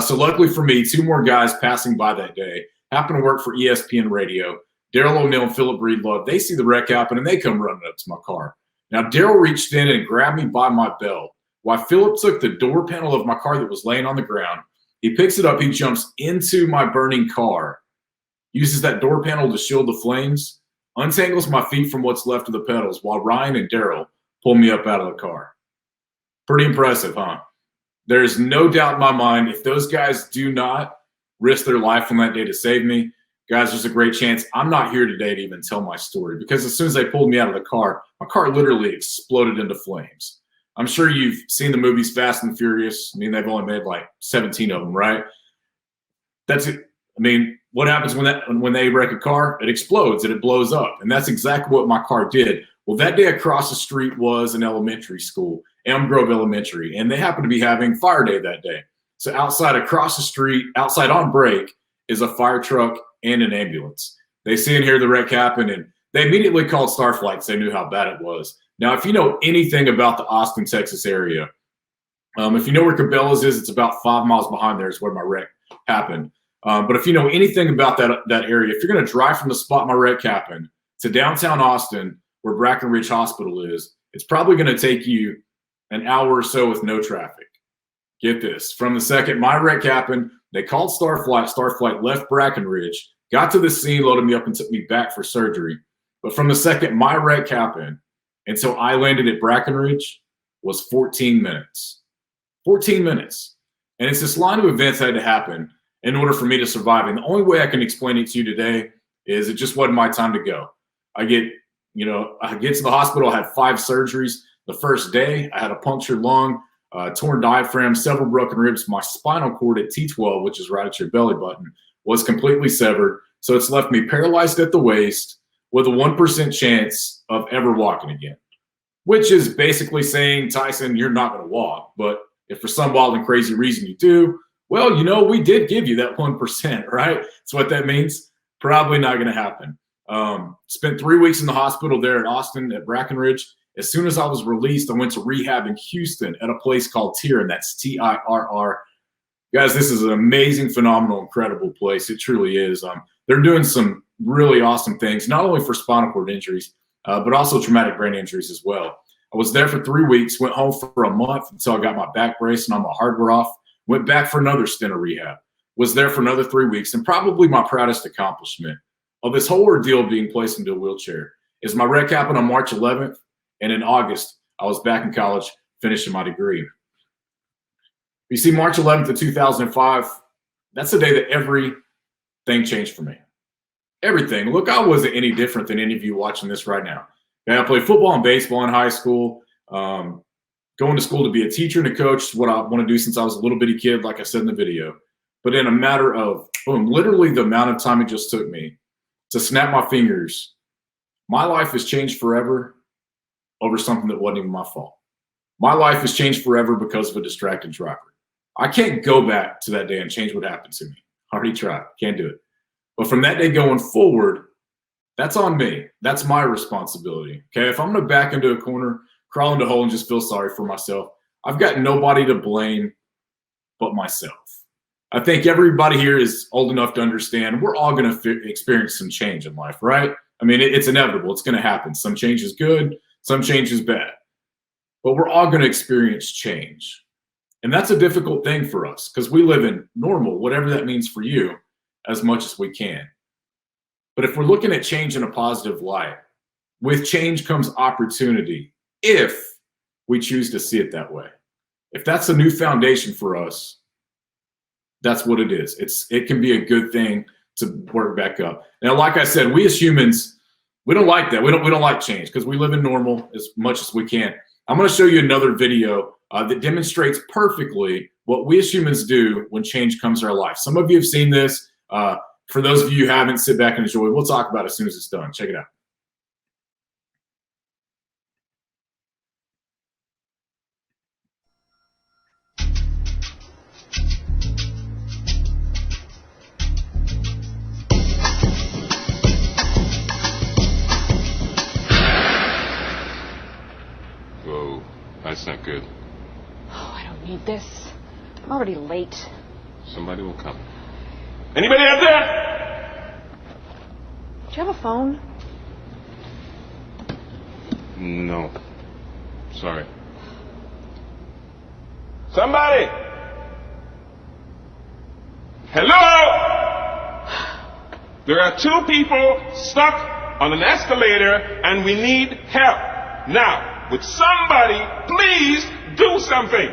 So luckily for me, two more guys passing by that day happen to work for ESPN Radio. Daryl O'Neill and Philip Breedlove, they see the wreck happen, and they come running up to my car. Now, Daryl reached in and grabbed me by my belt, while Philip took the door panel of my car that was laying on the ground. He picks it up, he jumps into my burning car, uses that door panel to shield the flames, untangles my feet from what's left of the pedals, while Ryan and Daryl pull me up out of the car. Pretty impressive, huh? There's no doubt in my mind, if those guys do not risk their life on that day to save me, guys, there's a great chance I'm not here today to even tell my story, because as soon as they pulled me out of the car, my car literally exploded into flames. I'm sure you've seen the movies Fast and Furious. I mean, they've only made like 17 of them, right? That's it. I mean, what happens when they wreck a car? It explodes and it blows up. And that's exactly what my car did. Well, that day across the street was an elementary school, Elm Grove Elementary, and they happened to be having fire day that day. So outside across the street, outside on break, is a fire truck and an ambulance. They see and hear the wreck happen, and they immediately called Starflight because they knew how bad it was. Now, if you know anything about the Austin, Texas area, if you know where Cabela's is, it's about 5 miles behind there is where my wreck happened. But if you know anything about that area, if you're going to drive from the spot my wreck happened to downtown Austin, where Brackenridge Hospital is, it's probably going to take you an hour or so with no traffic. Get this. From the second my wreck happened, they called Starflight. Starflight left Brackenridge, got to the scene, loaded me up, and took me back for surgery. But from the second my wreck happened until I landed at Brackenridge was 14 minutes. 14 minutes. And it's this line of events that had to happen in order for me to survive. And the only way I can explain it to you today is it just wasn't my time to go. I get to the hospital, I had 5 surgeries. The first day, I had a punctured lung, torn diaphragm, several broken ribs. My spinal cord at T12, which is right at your belly button, was completely severed. So it's left me paralyzed at the waist with a 1% chance of ever walking again, which is basically saying, Tyson, you're not going to walk. But if for some wild and crazy reason you do, well, we did give you that 1%, right? That's what that means. Probably not going to happen. Spent 3 weeks in the hospital there at Austin at Brackenridge. As soon as I was released, I went to rehab in Houston at a place called Tirr, and that's Tirr. Guys, this is an amazing, phenomenal, incredible place. It truly is. They're doing some really awesome things, not only for spinal cord injuries, but also traumatic brain injuries as well. I was there for 3 weeks, went home for a month until I got my back brace and all my hardware off, went back for another stint of rehab, was there for another 3 weeks, and probably my proudest accomplishment of this whole ordeal being placed into a wheelchair is my wreck happened on March 11th, and in August, I was back in college finishing my degree. You see, March 11th of 2005, that's the day that everything changed for me. Everything. Look, I wasn't any different than any of you watching this right now. Okay, I played football and baseball in high school. Going to school to be a teacher and a coach is what I want to do since I was a little bitty kid, like I said in the video. But in a matter of, boom, literally the amount of time it just took me to snap my fingers, my life has changed forever over something that wasn't even my fault. My life has changed forever because of a distracted driver. I can't go back to that day and change what happened to me. I already tried. Can't do it. But from that day going forward, that's on me. That's my responsibility. Okay, if I'm going to back into a corner, crawl into a hole, and just feel sorry for myself, I've got nobody to blame but myself. I think everybody here is old enough to understand we're all going to experience some change in life, right? I mean, it's inevitable. It's going to happen. Some change is good. Some change is bad. But we're all going to experience change. And that's a difficult thing for us because we live in normal, whatever that means for you, as much as we can. But if we're looking at change in a positive light, with change comes opportunity if we choose to see it that way. If that's a new foundation for us, that's what it is. It can be a good thing to work back up. Now, like I said, we as humans, we don't like that. We don't like change because we live in normal as much as we can. I'm going to show you another video that demonstrates perfectly what we as humans do when change comes to our life. Some of you have seen this. For those of you who haven't, sit back and enjoy. We'll talk about it as soon as it's done. Check it out. Whoa, that's not good. Oh, I don't need this. I'm already late. Somebody will come. Anybody out there? Do you have a phone? No. Sorry. Somebody! Hello? There are 2 people stuck on an escalator and we need help. Now, would somebody please do something?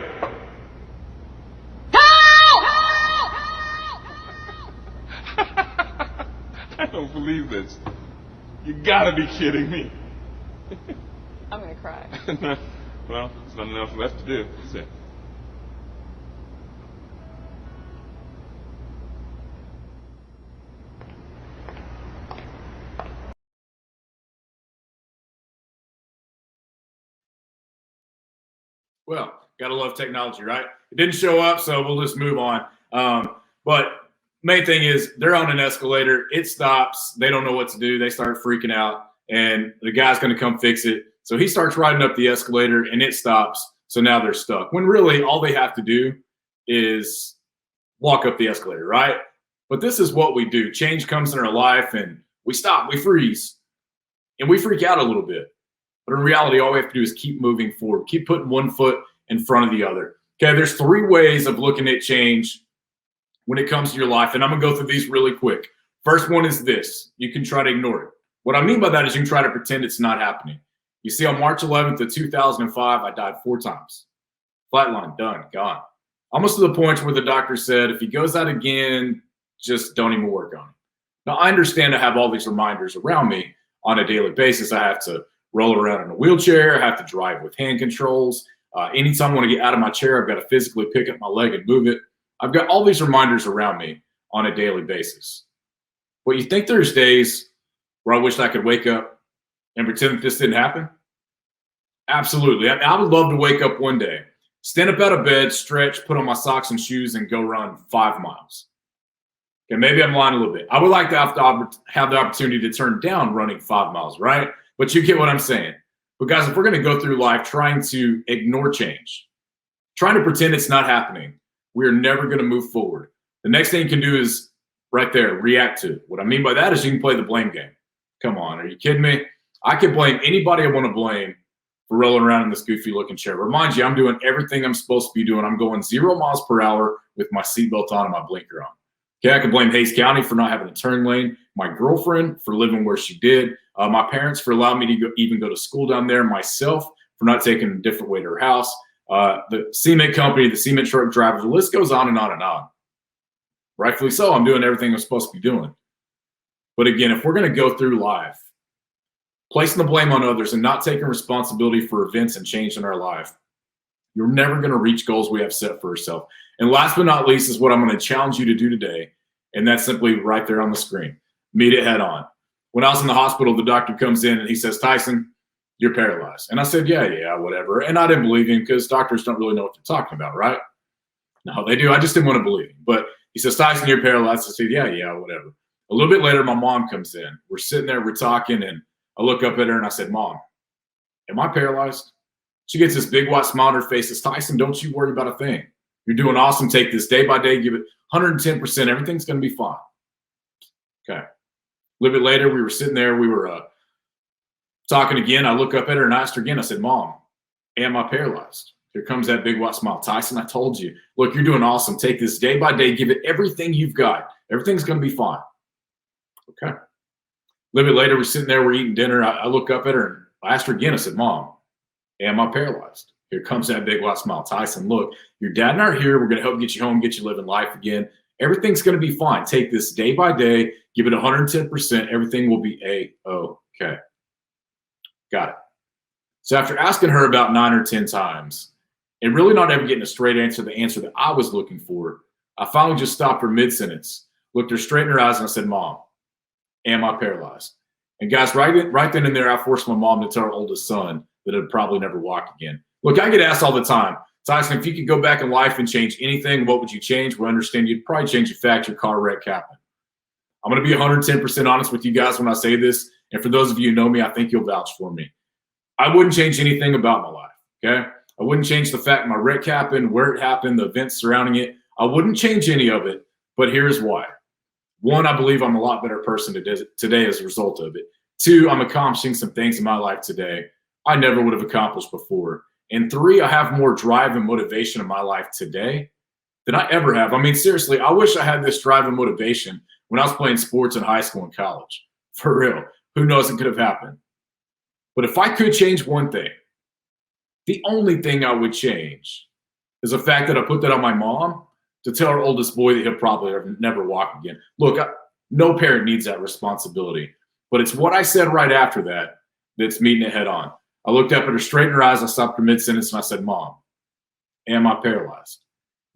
believe this. You gotta be kidding me. I'm gonna cry. Well, there's not enough left to do, is it? Well, gotta love technology, right? It didn't show up, so we'll just move on. But main thing is they're on an escalator. It stops. They don't know what to do. They start freaking out, and the guy's going to come fix it. So he starts riding up the escalator, and it stops. So now they're stuck. When really all they have to do is walk up the escalator, right? But this is what we do. Change comes in our life, and we stop. We freeze, and we freak out a little bit. But in reality, all we have to do is keep moving forward, keep putting one foot in front of the other. Okay, there's 3 ways of looking at change when it comes to your life, and I'm going to go through these really quick. First one is this. You can try to ignore it. What I mean by that is you can try to pretend it's not happening. You see, on March 11th of 2005, I died 4 times. Flatline, done, gone. Almost to the point where the doctor said, if he goes out again, just don't even work on it. Now, I understand I have all these reminders around me on a daily basis. I have to roll around in a wheelchair. I have to drive with hand controls. Anytime I want to get out of my chair, I've got to physically pick up my leg and move it. I've got all these reminders around me on a daily basis. But you think there's days where I wish I could wake up and pretend that this didn't happen? Absolutely. I would love to wake up one day, stand up out of bed, stretch, put on my socks and shoes, and go run 5 miles. Okay, maybe I'm lying a little bit. I would like to have the opportunity to turn down running 5 miles, right? But you get what I'm saying. But guys, if we're going to go through life trying to ignore change, trying to pretend it's not happening, we are never going to move forward. The next thing you can do is right there, react to it. What I mean by that is you can play the blame game. Come on, are you kidding me? I can blame anybody I want to blame for rolling around in this goofy looking chair. Remind you, I'm doing everything I'm supposed to be doing. I'm going 0 miles per hour with my seatbelt on and my blinker on. Okay, I can blame Hayes County for not having a turn lane, my girlfriend for living where she did, my parents for allowing me to even go to school down there, myself for not taking a different way to her house, the cement company, the cement truck driver, the list goes on and on and on. Rightfully so, I'm doing everything I'm supposed to be doing. But again, if we're going to go through life, placing the blame on others and not taking responsibility for events and change in our life, you're never going to reach goals we have set for ourselves. And last but not least is what I'm going to challenge you to do today, and that's simply right there on the screen. Meet it head on. When I was in the hospital, the doctor comes in and he says, Tyson, you're paralyzed. And I said, yeah, whatever. And I didn't believe him because doctors don't really know what they're talking about, right? No, they do. I just didn't want to believe him. But he says, Tyson, you're paralyzed. I said, yeah, whatever. A little bit later, my mom comes in. We're sitting there, we're talking, and I look up at her and I said, Mom, am I paralyzed? She gets this big white smile on her face. Says, Tyson, don't you worry about a thing. You're doing awesome. Take this day by day. Give it 110%. Everything's going to be fine. Okay. A little bit later, we were sitting there. We were talking again. I look up at her and I asked her again. I said, Mom, am I paralyzed? Here comes that big white smile. Tyson, I told you. Look, you're doing awesome. Take this day by day. Give it everything you've got. Everything's going to be fine. Okay. A little bit later, we're sitting there. We're eating dinner. I look up at her and I asked her again. I said, Mom, am I paralyzed? Here comes that big white smile. Tyson, look, your dad and I are here. We're going to help get you home, get you living life again. Everything's going to be fine. Take this day by day. Give it 110%. Everything will be A-okay. Got it. So after asking her about 9 or 10 times and really not ever getting a straight answer, the answer that I was looking for, I finally just stopped her mid-sentence, looked her straight in her eyes, and I said, Mom, am I paralyzed? And guys, right then and there, I forced my mom to tell her oldest son that I'd probably never walk again. Look, I get asked all the time, Tyson, if you could go back in life and change anything, what would you change? Well, I understand you'd probably change the fact your car wreck happened. I'm going to be 110% honest with you guys when I say this. And for those of you who know me, I think you'll vouch for me. I wouldn't change anything about my life, okay? I wouldn't change the fact my wreck happened, where it happened, the events surrounding it. I wouldn't change any of it, but here's why. 1, I believe I'm a lot better person today as a result of it. 2, I'm accomplishing some things in my life today I never would have accomplished before. And 3, I have more drive and motivation in my life today than I ever have. I mean, seriously, I wish I had this drive and motivation when I was playing sports in high school and college. For real. Who knows, it could have happened. But if I could change one thing, the only thing I would change is the fact that I put that on my mom to tell her oldest boy that he'll probably never walk again. Look, No parent needs that responsibility. But it's what I said right after that that's meeting it head on. I looked up at her straight in her eyes. I stopped her mid-sentence and I said, Mom, am I paralyzed?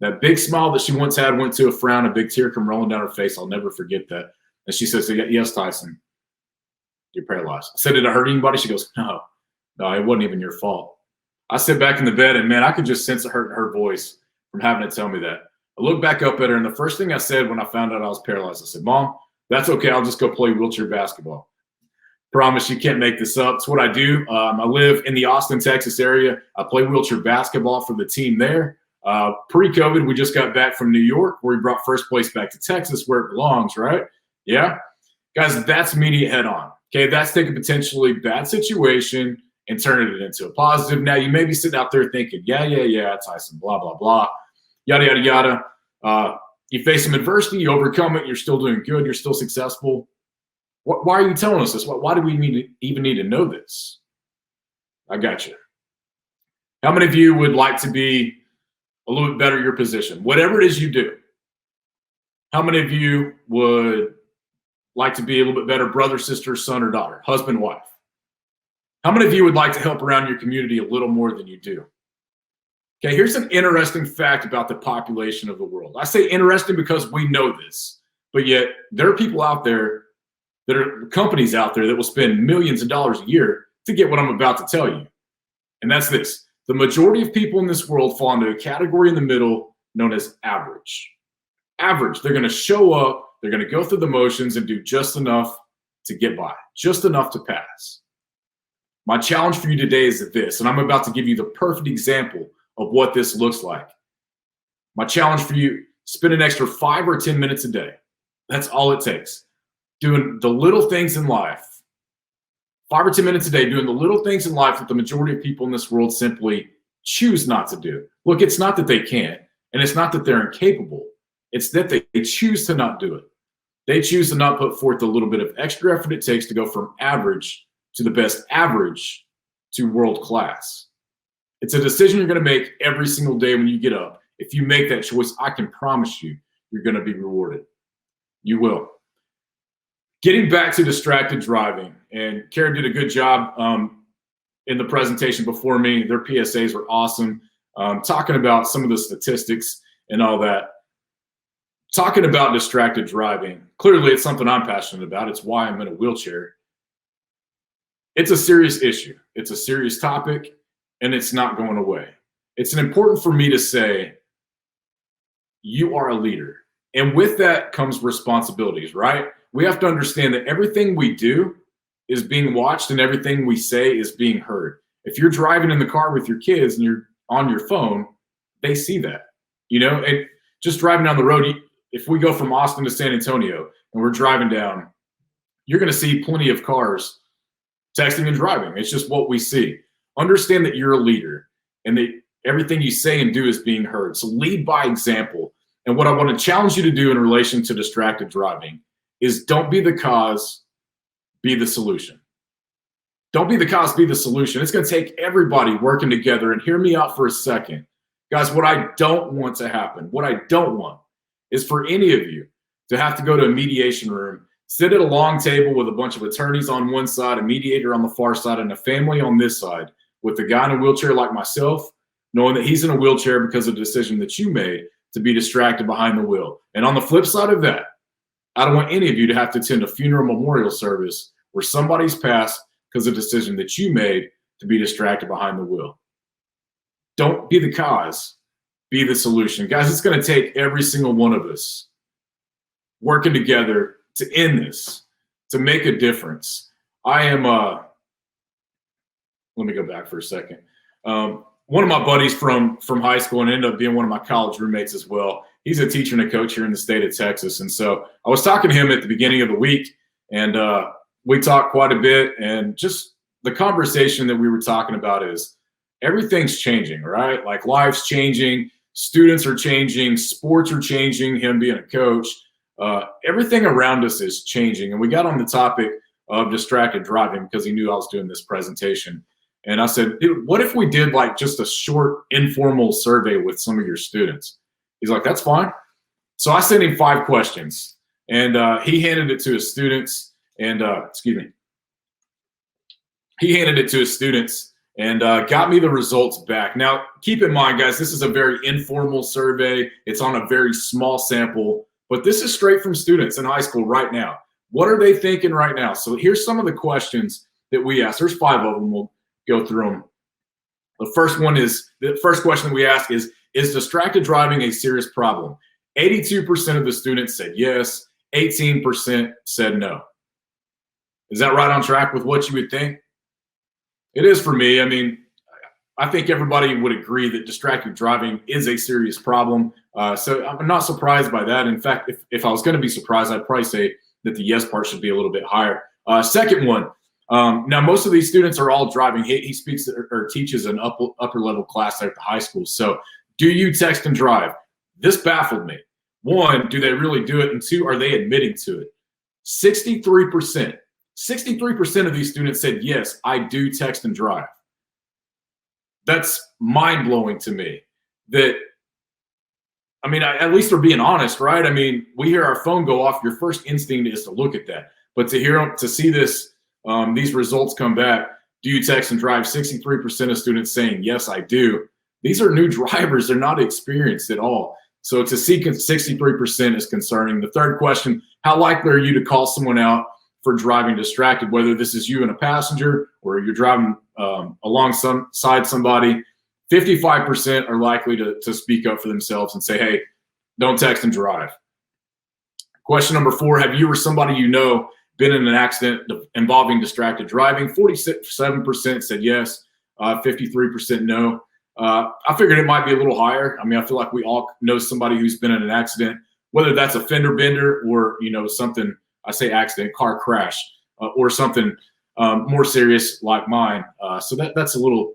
That big smile that she once had went to a frown, a big tear come rolling down her face. I'll never forget that. And she says, yes, Tyson, you're paralyzed. I said, did it hurt anybody? She goes, no, it wasn't even your fault. I sit back in the bed and, man, I could just sense it hurt in her voice from having to tell me that. I looked back up at her, and the first thing I said when I found out I was paralyzed, I said, Mom, that's okay. I'll just go play wheelchair basketball. Promise you can't make this up. It's what I do. I live in the Austin, Texas area. I play wheelchair basketball for the team there. Pre-COVID, we just got back from New York, where we brought first place back to Texas, where it belongs, right? Yeah? Guys, that's media head on. Okay, that's taking a potentially bad situation and turning it into a positive. Now, you may be sitting out there thinking, yeah, Tyson, blah, blah, blah, yada, yada, yada. You face some adversity, you overcome it, you're still doing good, you're still successful. Why are you telling us this? Why do we even need to know this? I got you. How many of you would like to be a little bit better at your position? Whatever it is you do. How many of you would like to be a little bit better brother, sister, son, or daughter, husband, wife? How many of you would like to help around your community a little more than you do? Okay, here's an interesting fact about the population of the world. I say interesting because we know this, but yet there are people out there, that are companies out there that will spend millions of dollars a year to get what I'm about to tell you. And that's this. The majority of people in this world fall into a category in the middle known as average. Average. They're going to show up, they're going to go through the motions and do just enough to get by, just enough to pass. My challenge for you today is this, and I'm about to give you the perfect example of what this looks like. My challenge for you, spend an extra 5 or 10 minutes a day. That's all it takes. Doing the little things in life. 5 or 10 minutes a day, doing the little things in life that the majority of people in this world simply choose not to do. Look, it's not that they can't, and it's not that they're incapable. It's that they choose to not do it. They choose to not put forth the little bit of extra effort it takes to go from average to the best average to world class. It's a decision you're going to make every single day when you get up. If you make that choice, I can promise you, you're going to be rewarded. You will. Getting back to distracted driving, and Kara did a good job in the presentation before me. Their PSAs were awesome. Talking about some of the statistics and all that. Talking about distracted driving, clearly it's something I'm passionate about. It's why I'm in a wheelchair. It's a serious issue. It's a serious topic, and it's not going away. It's important for me to say, you are a leader. And with that comes responsibilities, right? We have to understand that everything we do is being watched and everything we say is being heard. If you're driving in the car with your kids and you're on your phone, they see that, and just driving down the road, if we go from Austin to San Antonio and we're driving down, you're going to see plenty of cars texting and driving. It's just what we see. Understand that you're a leader and that everything you say and do is being heard. So lead by example. And what I want to challenge you to do in relation to distracted driving is don't be the cause, be the solution. Don't be the cause, be the solution. It's going to take everybody working together. And hear me out for a second. Guys, what I don't want to happen, what I don't want is for any of you to have to go to a mediation room, sit at a long table with a bunch of attorneys on one side, a mediator on the far side, and a family on this side with a guy in a wheelchair like myself, knowing that he's in a wheelchair because of a decision that you made to be distracted behind the wheel. And on the flip side of that, I don't want any of you to have to attend a funeral memorial service where somebody's passed because of a decision that you made to be distracted behind the wheel. Don't be the cause, be the solution. Guys, it's going to take every single one of us working together to end this, to make a difference. I am, let me go back for a second. One of my buddies from high school and ended up being one of my college roommates as well. He's a teacher and a coach here in the state of Texas. And so I was talking to him at the beginning of the week, and we talked quite a bit. And just the conversation that we were talking about is everything's changing, right? Like life's changing, students are changing, sports are changing, him being a coach. Everything around us is changing. And we got on the topic of distracted driving because he knew I was doing this presentation. And I said, dude, what if we did like just a short informal survey with some of your students? He's like, that's fine. So I sent him 5 questions. And he handed it to his students, and he handed it to his students and got me the results back. Now, keep in mind, guys, this is a very informal survey. It's on a very small sample, but this is straight from students in high school right now. What are they thinking right now? So here's some of the questions that we asked. There's 5 of them. We'll go through them. The first question that we ask is distracted driving a serious problem? 82% of the students said yes. 18% said no. Is that right on track with what you would think? It is for me. I mean, I think everybody would agree that distracted driving is a serious problem. So I'm not surprised by that. In fact, if I was going to be surprised, I'd probably say that the yes part should be a little bit higher. Second one. Now, most of these students are all driving. He speaks or teaches an upper level class at the high school. So do you text and drive? This baffled me. 1, do they really do it? And 2, are they admitting to it? 63% of these students said, yes, I do text and drive. That's mind-blowing to me. That, I mean, at least they're being honest, right? I mean, we hear our phone go off. Your first instinct is to look at that. But to see this, these results come back, do you text and drive? 63% of students saying, yes, I do. These are new drivers. They're not experienced at all. So to see 63% is concerning. The third question, how likely are you to call someone out for driving distracted, whether this is you and a passenger or you're driving alongside somebody? 55% are likely to speak up for themselves and say, hey, don't text and drive. Question number 4, have you or somebody you know been in an accident involving distracted driving? 47% said yes, 53% no. I figured it might be a little higher. I mean, I feel like we all know somebody who's been in an accident, whether that's a fender bender or, something, I say accident, car crash, or something more serious like mine. So that's a little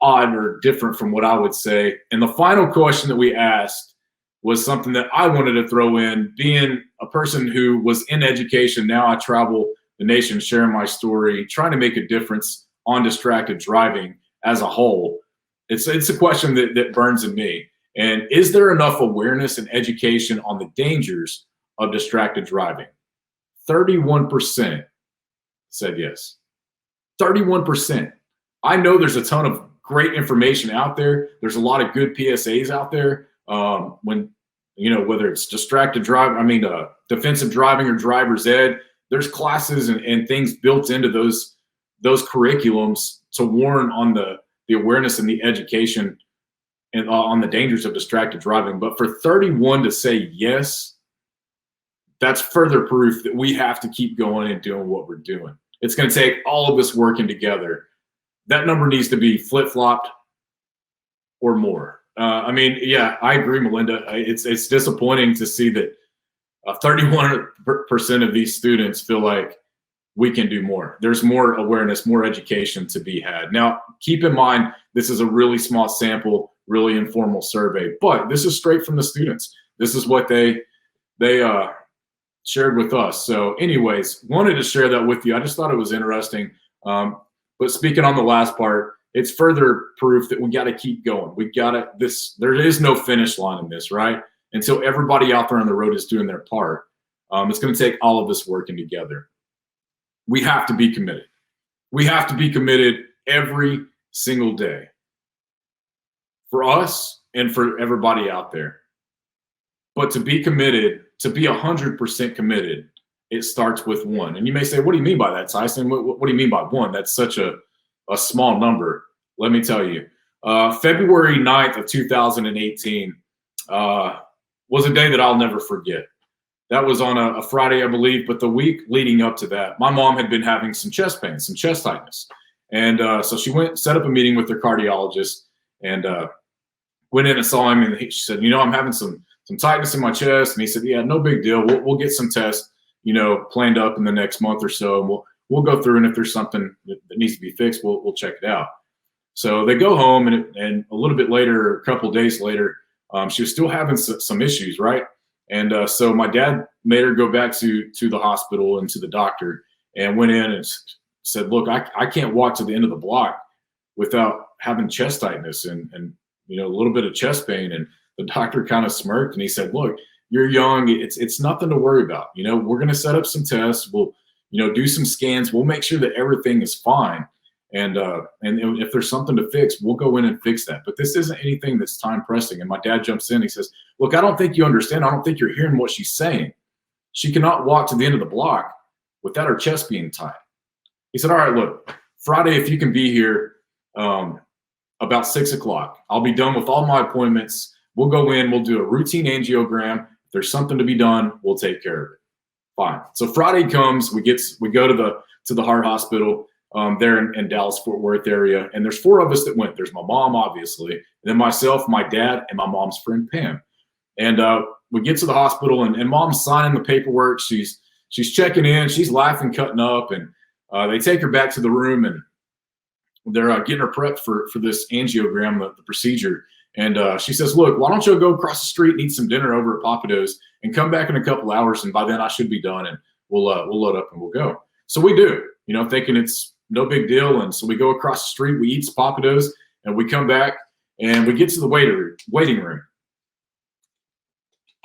odd or different from what I would say. And the final question that we asked was something that I wanted to throw in. Being a person who was in education, now I travel the nation sharing my story, trying to make a difference on distracted driving as a whole. It's a question that burns in me. And is there enough awareness and education on the dangers of distracted driving? 31% said yes. 31%. I know there's a ton of great information out there. There's a lot of good PSAs out there. Whether it's distracted driving, defensive driving or driver's ed, there's classes and things built into those curriculums to warn on the awareness and the education and on the dangers of distracted driving. But for 31 to say yes, that's further proof that we have to keep going and doing what we're doing. It's going to take all of us working together. That number needs to be flip-flopped or more. Yeah, I agree, Melinda. It's disappointing to see that 31% of these students feel like we can do more. There's more awareness, more education to be had. Now, keep in mind, this is a really small sample, really informal survey, but this is straight from the students. This is what they shared with us. So anyways, wanted to share that with you. I just thought it was interesting. But speaking on the last part, it's further proof that we got to keep going. There is no finish line in this, right? Until everybody out there on the road is doing their part. It's going to take all of us working together. We have to be committed. We have to be committed every single day for us and for everybody out there. But to be committed, to be 100% committed, it starts with 1. And you may say, what do you mean by that, Tyson? What do you mean by 1? That's such a small number. Let me tell you. February 9th of 2018 was a day that I'll never forget. That was on a Friday, I believe, but the week leading up to that, my mom had been having some chest pain, some chest tightness. And so she set up a meeting with her cardiologist and went in and saw him. And she said, I'm having some tightness in my chest. And he said, yeah, no big deal. We'll get some tests, planned up in the next month or so. And we'll go through. And if there's something that needs to be fixed, we'll check it out. So they go home and a little bit later, a couple of days later, she was still having some issues, right? And so my dad made her go back to the hospital and to the doctor and went in and said, look, I can't walk to the end of the block without having chest tightness and a little bit of chest pain. And the doctor kind of smirked and he said, look, you're young. It's nothing to worry about. You know, we're going to set up some tests. We'll, you know, do some scans. We'll make sure that everything is fine. And if there's something to fix, we'll go in and fix that. But this isn't anything that's time pressing. And my dad jumps in. He says, look, I don't think you understand. I don't think you're hearing what she's saying. She cannot walk to the end of the block without her chest being tied. He said, all right, look, Friday, if you can be here about 6 o'clock, I'll be done with all my appointments. We'll go in, we'll do a routine angiogram. If there's something to be done, we'll take care of it. Fine. So Friday comes, we go to the heart hospital there in Dallas, Fort Worth area. And there's 4 of us that went. There's my mom, obviously, and then myself, my dad, and my mom's friend, Pam. And we get to the hospital, and mom's signing the paperwork. She's checking in. She's laughing, cutting up, and they take her back to the room, and they're getting her prepped for this angiogram, the procedure. And she says, look, why don't you go across the street and eat some dinner over at Papado's and come back in a couple hours, and by then I should be done, and we'll load up and we'll go. So we do, you know, thinking it's no big deal. And so we go across the street, we eat Papado's, and we come back, and we get to the waiting room.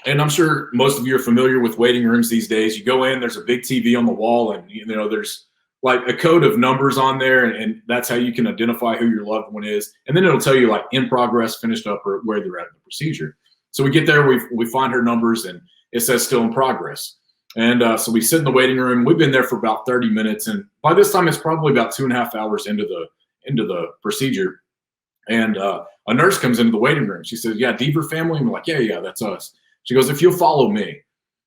And I'm sure most of you are familiar with waiting rooms these days. You go in, there's a big TV on the wall, and you know there's like a code of numbers on there, and that's how you can identify who your loved one is. And then it'll tell you like in progress, finished up, or where they're at in the procedure. So we get there, we find her numbers, and it says still in progress. And so we sit in the waiting room. We've been there for about 30 minutes, and by this time it's probably about 2.5 hours into the procedure. And a nurse comes into the waiting room. She says, "Yeah, Deaver family." And we're like, "Yeah, that's us." She goes, "If you'll follow me."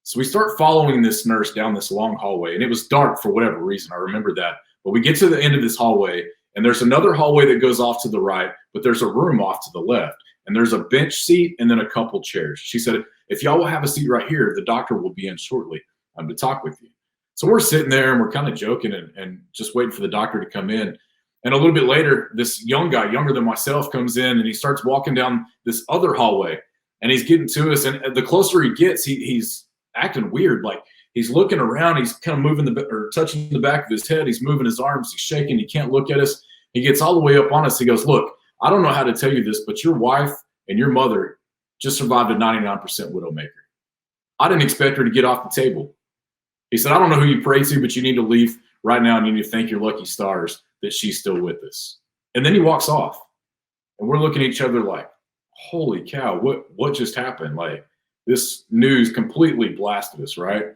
So we start following this nurse down this long hallway, and it was dark for whatever reason. I remember that. But we get to the end of this hallway, and there's another hallway that goes off to the right, but there's a room off to the left, and there's a bench seat and then a couple chairs. She said, "If y'all will have a seat right here, the doctor will be in shortly to talk with you." So we're sitting there, and we're kind of joking and just waiting for the doctor to come in. And a little bit later, this young guy, younger than myself, comes in, and he starts walking down this other hallway. And he's getting to us, and the closer he gets, he's acting weird. Like he's looking around, he's kind of moving or touching the back of his head. He's moving his arms, he's shaking. He can't look at us. He gets all the way up on us. He goes, "Look, I don't know how to tell you this, but your wife and your mother just survived a 99% widowmaker. I didn't expect her to get off the table." He said, "I don't know who you pray to, but you need to leave right now, and you need to thank your lucky stars that she's still with us." And then he walks off, and we're looking at each other like, holy cow, what just happened? Like this news completely blasted us, right?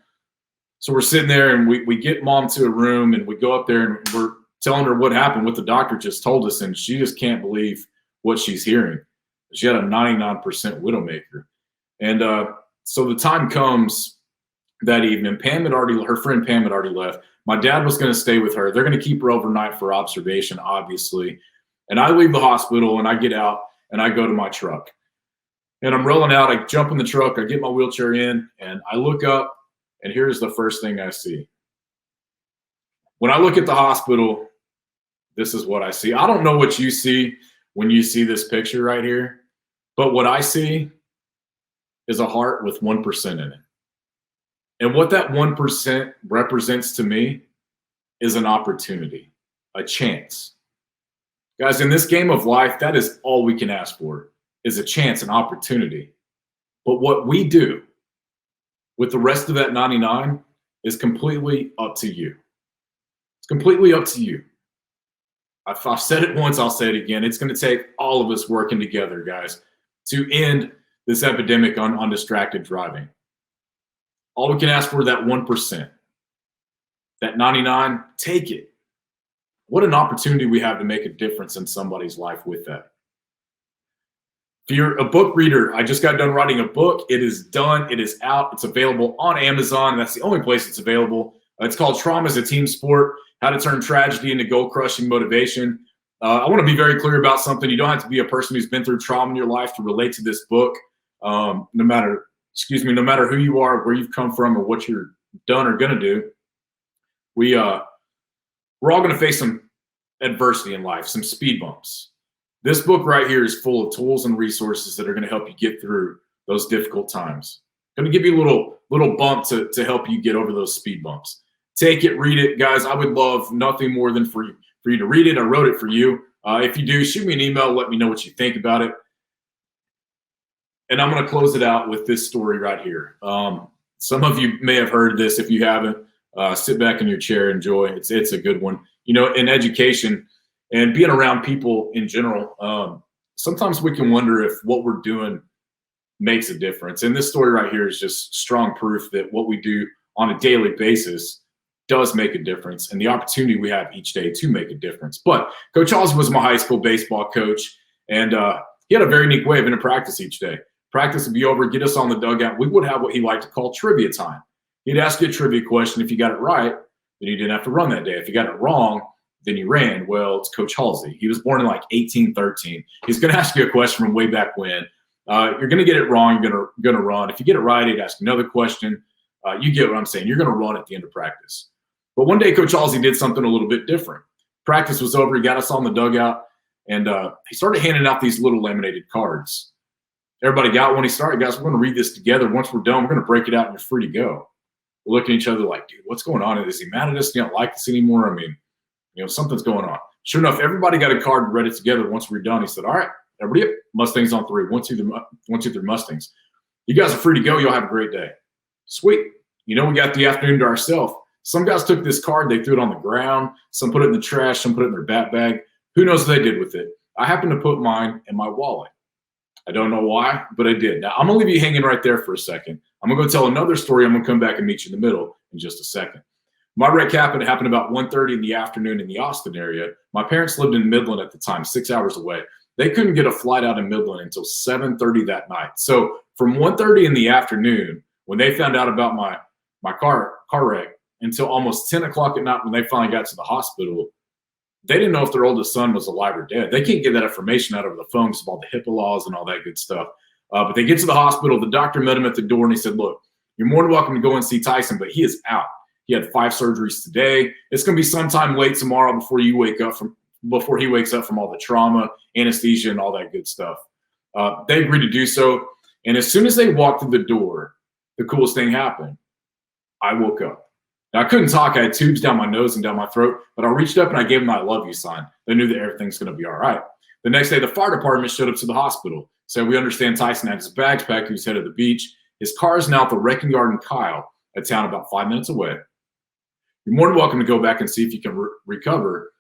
So we're sitting there, and we get mom to a room, and we go up there, and we're telling her what happened, what the doctor just told us, and she just can't believe what she's hearing. She had a 99% widowmaker. And so the time comes that evening. Her friend Pam had already left. My dad was going to stay with her. They're going to keep her overnight for observation, obviously. And I leave the hospital, and I get out, and I go to my truck. And I'm rolling out. I jump in the truck. I get my wheelchair in, and I look up, and here's the first thing I see. When I look at the hospital, this is what I see. I don't know what you see when you see this picture right here, but what I see is a heart with 1% in it. And what that 1% represents to me is an opportunity, a chance. Guys, in this game of life, that is all we can ask for, is a chance, an opportunity. But what we do with the rest of that 99 is completely up to you. It's completely up to you. I've said it once, I'll say it again. It's going to take all of us working together, guys, to end this epidemic on distracted driving. All we can ask for is that 1%. That 99, take it. What an opportunity we have to make a difference in somebody's life with that. If you're a book reader, I just got done writing a book. It is done. It is out. It's available on Amazon. That's the only place it's available. It's called Trauma is a Team Sport, How to Turn Tragedy into Goal-Crushing Motivation. I want to be very clear about something. You don't have to be a person who's been through trauma in your life to relate to this book. No matter who you are, where you've come from, or what you're done or going to do, we're all going to face some adversity in life, some speed bumps. This book right here is full of tools and resources that are going to help you get through those difficult times. Going to give you a little bump to help you get over those speed bumps. Take it, read it, guys. I would love nothing more than for you to read it. I wrote it for you. If you do, shoot me an email. Let me know what you think about it. And I'm going to close it out with this story right here. Some of you may have heard this. If you haven't, sit back in your chair, enjoy. It's a good one. You know, in education and being around people in general, sometimes we can wonder if what we're doing makes a difference. And this story right here is just strong proof that what we do on a daily basis does make a difference, and the opportunity we have each day to make a difference. But Coach Halsey was my high school baseball coach, and he had a very unique way of in practice each day. Practice would be over, get us on the dugout. We would have what he liked to call trivia time. He'd ask you a trivia question. If you got it right, then you didn't have to run that day. If you got it wrong, then you ran. Well, it's Coach Halsey. He was born in like 1813. He's going to ask you a question from way back when. You're going to get it wrong. You're going to run. If you get it right, he'd ask another question. You get what I'm saying. You're going to run at the end of practice. But one day, Coach Halsey did something a little bit different. Practice was over. He got us on the dugout, and he started handing out these little laminated cards. Everybody got one. He started, guys, we're going to read this together. Once we're done, we're going to break it out, and you're free to go. We're looking at each other like, dude, what's going on? Is he mad at us? He don't like us anymore? I mean, you know, something's going on. Sure enough, everybody got a card and read it together. Once we're done, he said, all right, everybody, Mustangs on 3. 1, 2, 3 Mustangs. You guys are free to go. You'll have a great day. Sweet. You know, we got the afternoon to ourselves. Some guys took this card, they threw it on the ground. Some put it in the trash. Some put it in their bat bag. Who knows what they did with it? I happened to put mine in my wallet. I don't know why, but I did. Now, I'm going to leave you hanging right there for a second. I'm going to go tell another story. I'm going to come back and meet you in the middle in just a second. My wreck happened about 1:30 in the afternoon in the Austin area. My parents lived in Midland at the time, 6 hours away. They couldn't get a flight out in Midland until 7:30 that night. So from 1:30 in the afternoon, when they found out about my car wreck, until almost 10 o'clock at night when they finally got to the hospital, they didn't know if their oldest son was alive or dead. They can't get that information out over the phone because of all the HIPAA laws and all that good stuff. But they get to the hospital. The doctor met him at the door, and he said, look, you're more than welcome to go and see Tyson, but he is out. He had 5 surgeries today. It's going to be sometime late tomorrow before he wakes up from all the trauma, anesthesia, and all that good stuff. They agreed to do so. And as soon as they walked through the door, the coolest thing happened. I woke up. Now, I couldn't talk. I had tubes down my nose and down my throat, but I reached up and I gave them that I love you sign. They knew that everything's going to be all right. The next day, the fire department showed up to the hospital. So we understand Tyson had his bags packed. He was headed to the beach. His car is now at the Wrecking Yard in Kyle, a town about 5 minutes away. You're more than welcome to go back and see if you can recover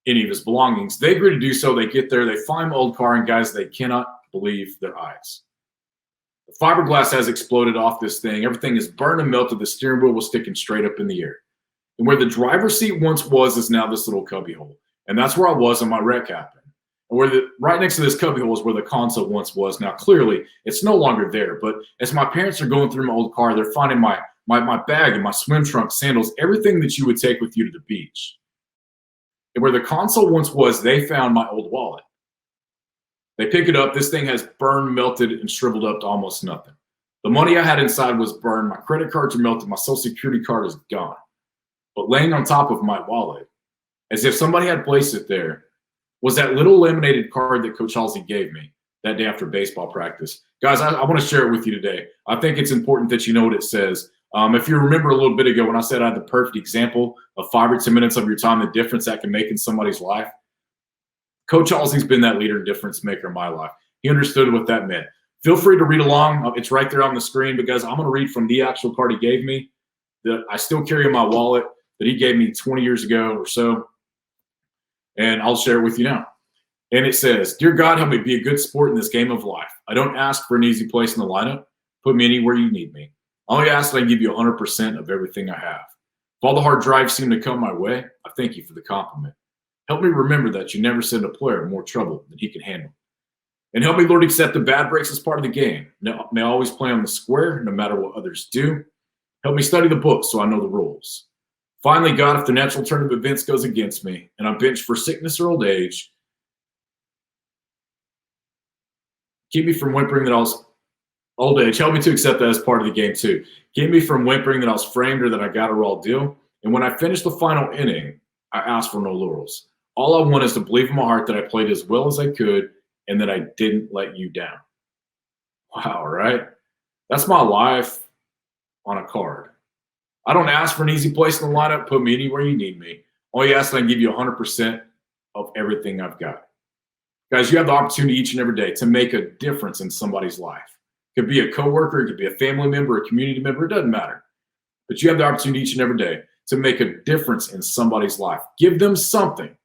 any of his belongings. They agree to do so. They get there. They find my old car, and guys, they cannot believe their eyes. The fiberglass has exploded off this thing. Everything is burned and melted. The steering wheel was sticking straight up in the air. And where the driver's seat once was is now this little cubby hole. And that's where I was when my wreck happened. And right next to this cubby hole is where the console once was. Now, clearly, it's no longer there. But as my parents are going through my old car, they're finding my bag and my swim trunk, sandals, everything that you would take with you to the beach. And where the console once was, they found my old wallet. They pick it up. This thing has burned, melted, and shriveled up to almost nothing. The money I had inside was burned. My credit cards are melted. My social security card is gone. But laying on top of my wallet, as if somebody had placed it there, was that little laminated card that Coach Halsey gave me that day after baseball practice. Guys, I want to share it with you today. I think it's important that you know what it says. If you remember a little bit ago when I said I had the perfect example of 5 or 10 minutes of your time, the difference that can make in somebody's life, Coach Halsey's been that leader and difference maker in my life. He understood what that meant. Feel free to read along. It's right there on the screen because I'm going to read from the actual card he gave me that I still carry in my wallet that he gave me 20 years ago or so. And I'll share it with you now. And it says, Dear God, help me be a good sport in this game of life. I don't ask for an easy place in the lineup. Put me anywhere you need me. I only ask that I give you 100% of everything I have. If all the hard drives seem to come my way, I thank you for the compliment. Help me remember that you never send a player more trouble than he can handle. And help me, Lord, accept the bad breaks as part of the game. May I always play on the square, no matter what others do. Help me study the books so I know the rules. Finally, God, if the natural turn of events goes against me and I'm benched for sickness or old age, keep me from whimpering that I was old age. Help me to accept that as part of the game too. Keep me from whimpering that I was framed or that I got a raw deal. And when I finish the final inning, I ask for no laurels. All I want is to believe in my heart that I played as well as I could and that I didn't let you down. Wow, right? That's my life on a card. I don't ask for an easy place in the lineup. Put me anywhere you need me. All you ask is I give you 100% of everything I've got. Guys, you have the opportunity each and every day to make a difference in somebody's life. Could be a coworker, it could be a family member, a community member, it doesn't matter. But you have the opportunity each and every day to make a difference in somebody's life. Give them something.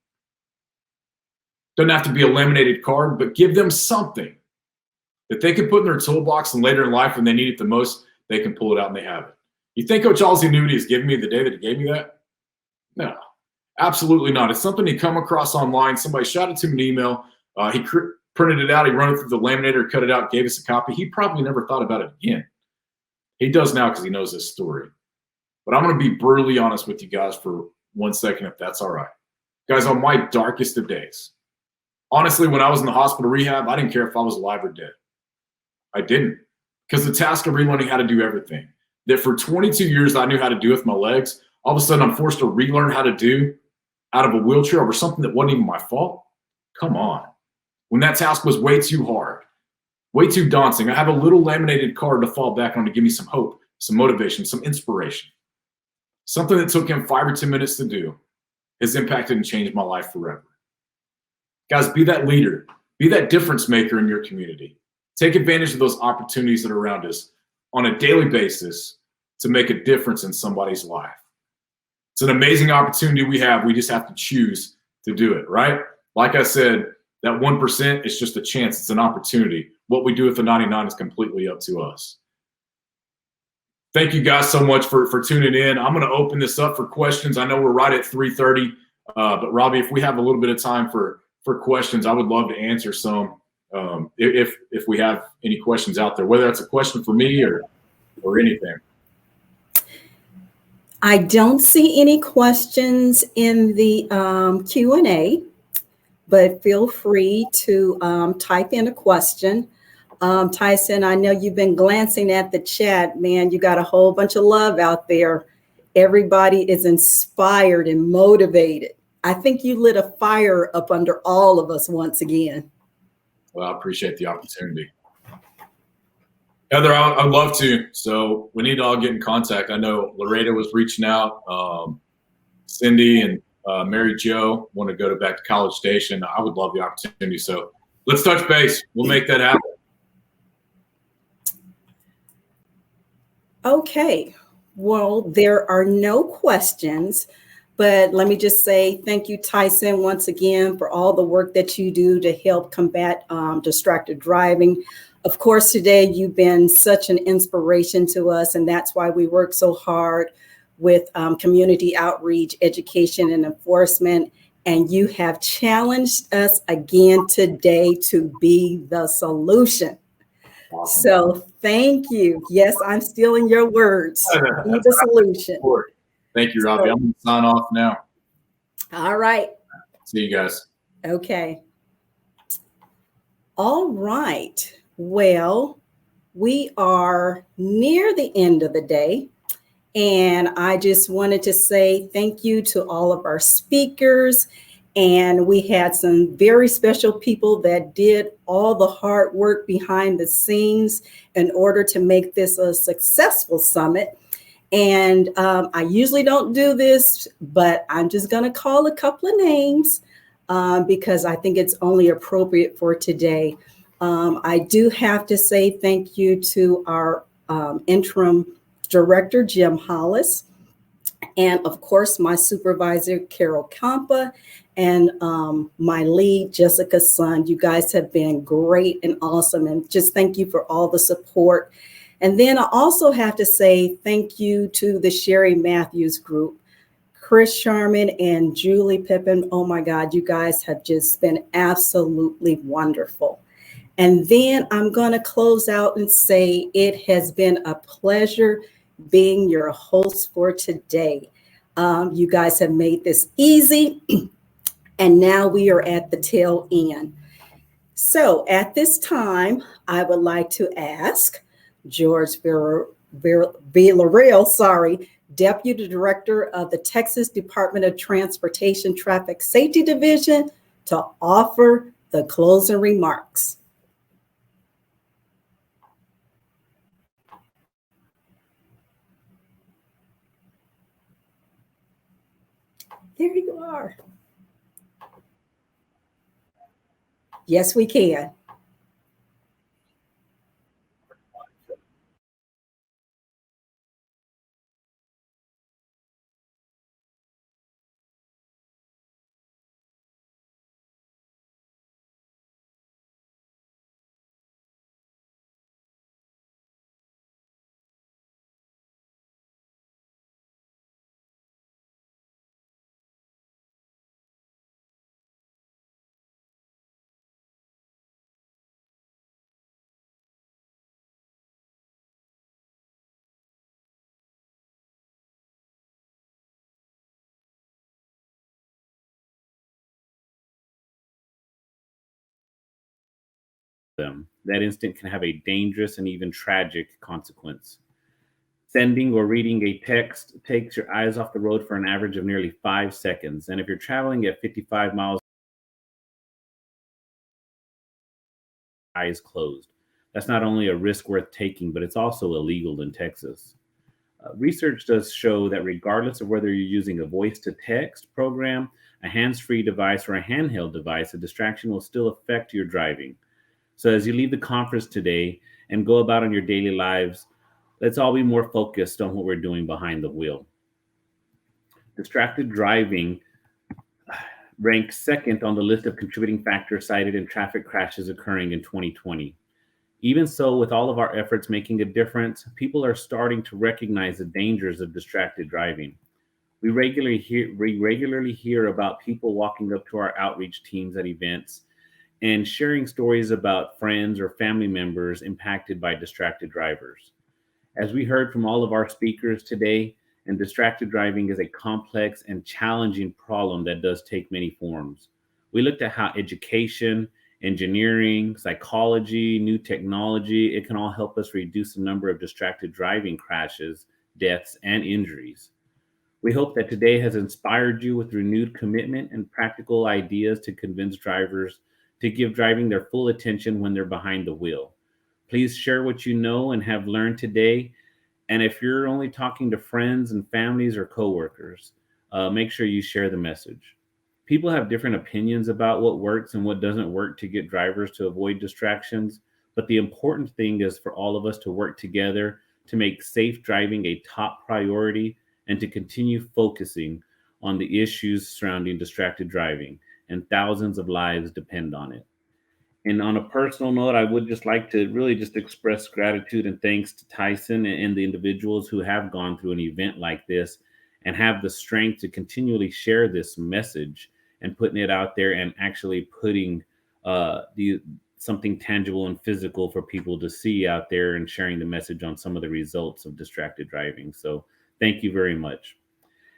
Doesn't have to be a laminated card, but give them something that they can put in their toolbox, and later in life when they need it the most, they can pull it out and they have it. You think Coach Halsey knew what he was giving me the day that he gave me that? No, absolutely not. It's something he come across online. Somebody shot it to him an email. He printed it out. He run it through the laminator, cut it out, gave us a copy. He probably never thought about it again. He does now because he knows this story. But I'm going to be brutally honest with you guys for 1 second, if that's all right. Guys, on my darkest of days, honestly, when I was in the hospital rehab, I didn't care if I was alive or dead. I didn't. Because the task of relearning how to do everything that for 22 years I knew how to do with my legs, all of a sudden I'm forced to relearn how to do out of a wheelchair over something that wasn't even my fault. Come on. When that task was way too hard, way too daunting, I have a little laminated card to fall back on to give me some hope, some motivation, some inspiration. Something that took him 5 or 10 minutes to do has impacted and changed my life forever. Guys, be that leader. Be that difference maker in your community. Take advantage of those opportunities that are around us on a daily basis to make a difference in somebody's life. It's an amazing opportunity we have. We just have to choose to do it, right? Like I said, that 1% is just a chance. It's an opportunity. What we do with the 99 is completely up to us. Thank you guys so much for tuning in. I'm going to open this up for questions. I know we're right at 3:30, but Robbie, if we have a little bit of time for questions, I would love to answer some. If we have any questions out there, whether that's a question for me or anything. I don't see any questions in the Q&A, but feel free to type in a question. Tyson, I know you've been glancing at the chat, man. You got a whole bunch of love out there. Everybody is inspired and motivated. I think you lit a fire up under all of us once again. Well, I appreciate the opportunity. Heather, I'd love to. So we need to all get in contact. I know Loretta was reaching out. Cindy and Mary Jo want to go back to College Station. I would love the opportunity. So let's touch base. We'll make that happen. Okay. Well, there are no questions, but let me just say thank you, Tyson, once again, for all the work that you do to help combat distracted driving. Of course, today you've been such an inspiration to us, and that's why we work so hard with community outreach, education, and enforcement. And you have challenged us again today to be the solution. Awesome. So thank you. Yes, I'm stealing your words. Be the solution. Thank you, Robbie. I'm going to sign off now. All right. See you guys. Okay. All right. Well, we are near the end of the day, and I just wanted to say thank you to all of our speakers. And we had some very special people that did all the hard work behind the scenes in order to make this a successful summit. And I usually don't do this, but I'm just going to call a couple of names because I think it's only appropriate for today. I do have to say thank you to our interim director, Jim Hollis, and of course, my supervisor, Carol Campa, and my lead, Jessica Sun. You guys have been great and awesome, and just thank you for all the support. And then I also have to say thank you to the Sherry Matthews group, Chris Sharman and Julie Pippin. Oh my God, you guys have just been absolutely wonderful. And then I'm going to close out and say it has been a pleasure being your host for today. You guys have made this easy, and now we are at the tail end. So at this time, I would like to ask George Villarreal, Deputy Director of the Texas Department of Transportation Traffic Safety Division, to offer the closing remarks. There you are. Yes, we can. them. That instant can have a dangerous and even tragic consequence. Sending or reading a text takes your eyes off the road for an average of nearly 5 seconds. And if you're traveling at 55 miles, eyes closed. That's not only a risk worth taking, but it's also illegal in Texas. Research does show that regardless of whether you're using a voice-to-text program, a hands-free device, or a handheld device, a distraction will still affect your driving. So as you leave the conference today and go about on your daily lives, let's all be more focused on what we're doing behind the wheel. Distracted driving ranks second on the list of contributing factors cited in traffic crashes occurring in 2020. Even so, with all of our efforts making a difference, people are starting to recognize the dangers of distracted driving. We regularly hear about people walking up to our outreach teams at events and sharing stories about friends or family members impacted by distracted drivers. As we heard from all of our speakers today, and distracted driving is a complex and challenging problem that does take many forms. We looked at how education, engineering, psychology, new technology, it can all help us reduce the number of distracted driving crashes, deaths, and injuries. We hope that today has inspired you with renewed commitment and practical ideas to convince drivers to give driving their full attention when they're behind the wheel. Please share what you know and have learned today. And if you're only talking to friends and families or coworkers, make sure you share the message. People have different opinions about what works and what doesn't work to get drivers to avoid distractions, but the important thing is for all of us to work together to make safe driving a top priority and to continue focusing on the issues surrounding distracted driving, and thousands of lives depend on it. And on a personal note, I would just like to really just express gratitude and thanks to Tyson and the individuals who have gone through an event like this and have the strength to continually share this message and putting it out there and actually putting something tangible and physical for people to see out there and sharing the message on some of the results of distracted driving. So thank you very much.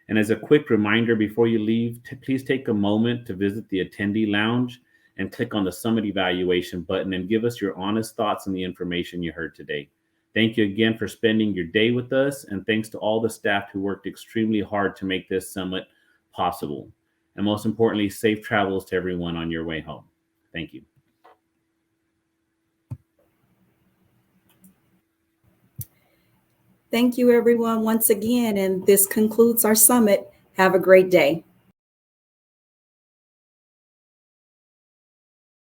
And as a quick reminder before you leave, please take a moment to visit the attendee lounge and click on the summit evaluation button and give us your honest thoughts on the information you heard today. Thank you again for spending your day with us, and thanks to all the staff who worked extremely hard to make this summit possible. And most importantly, safe travels to everyone on your way home. Thank you. Thank you, everyone, once again. And this concludes our summit. Have a great day.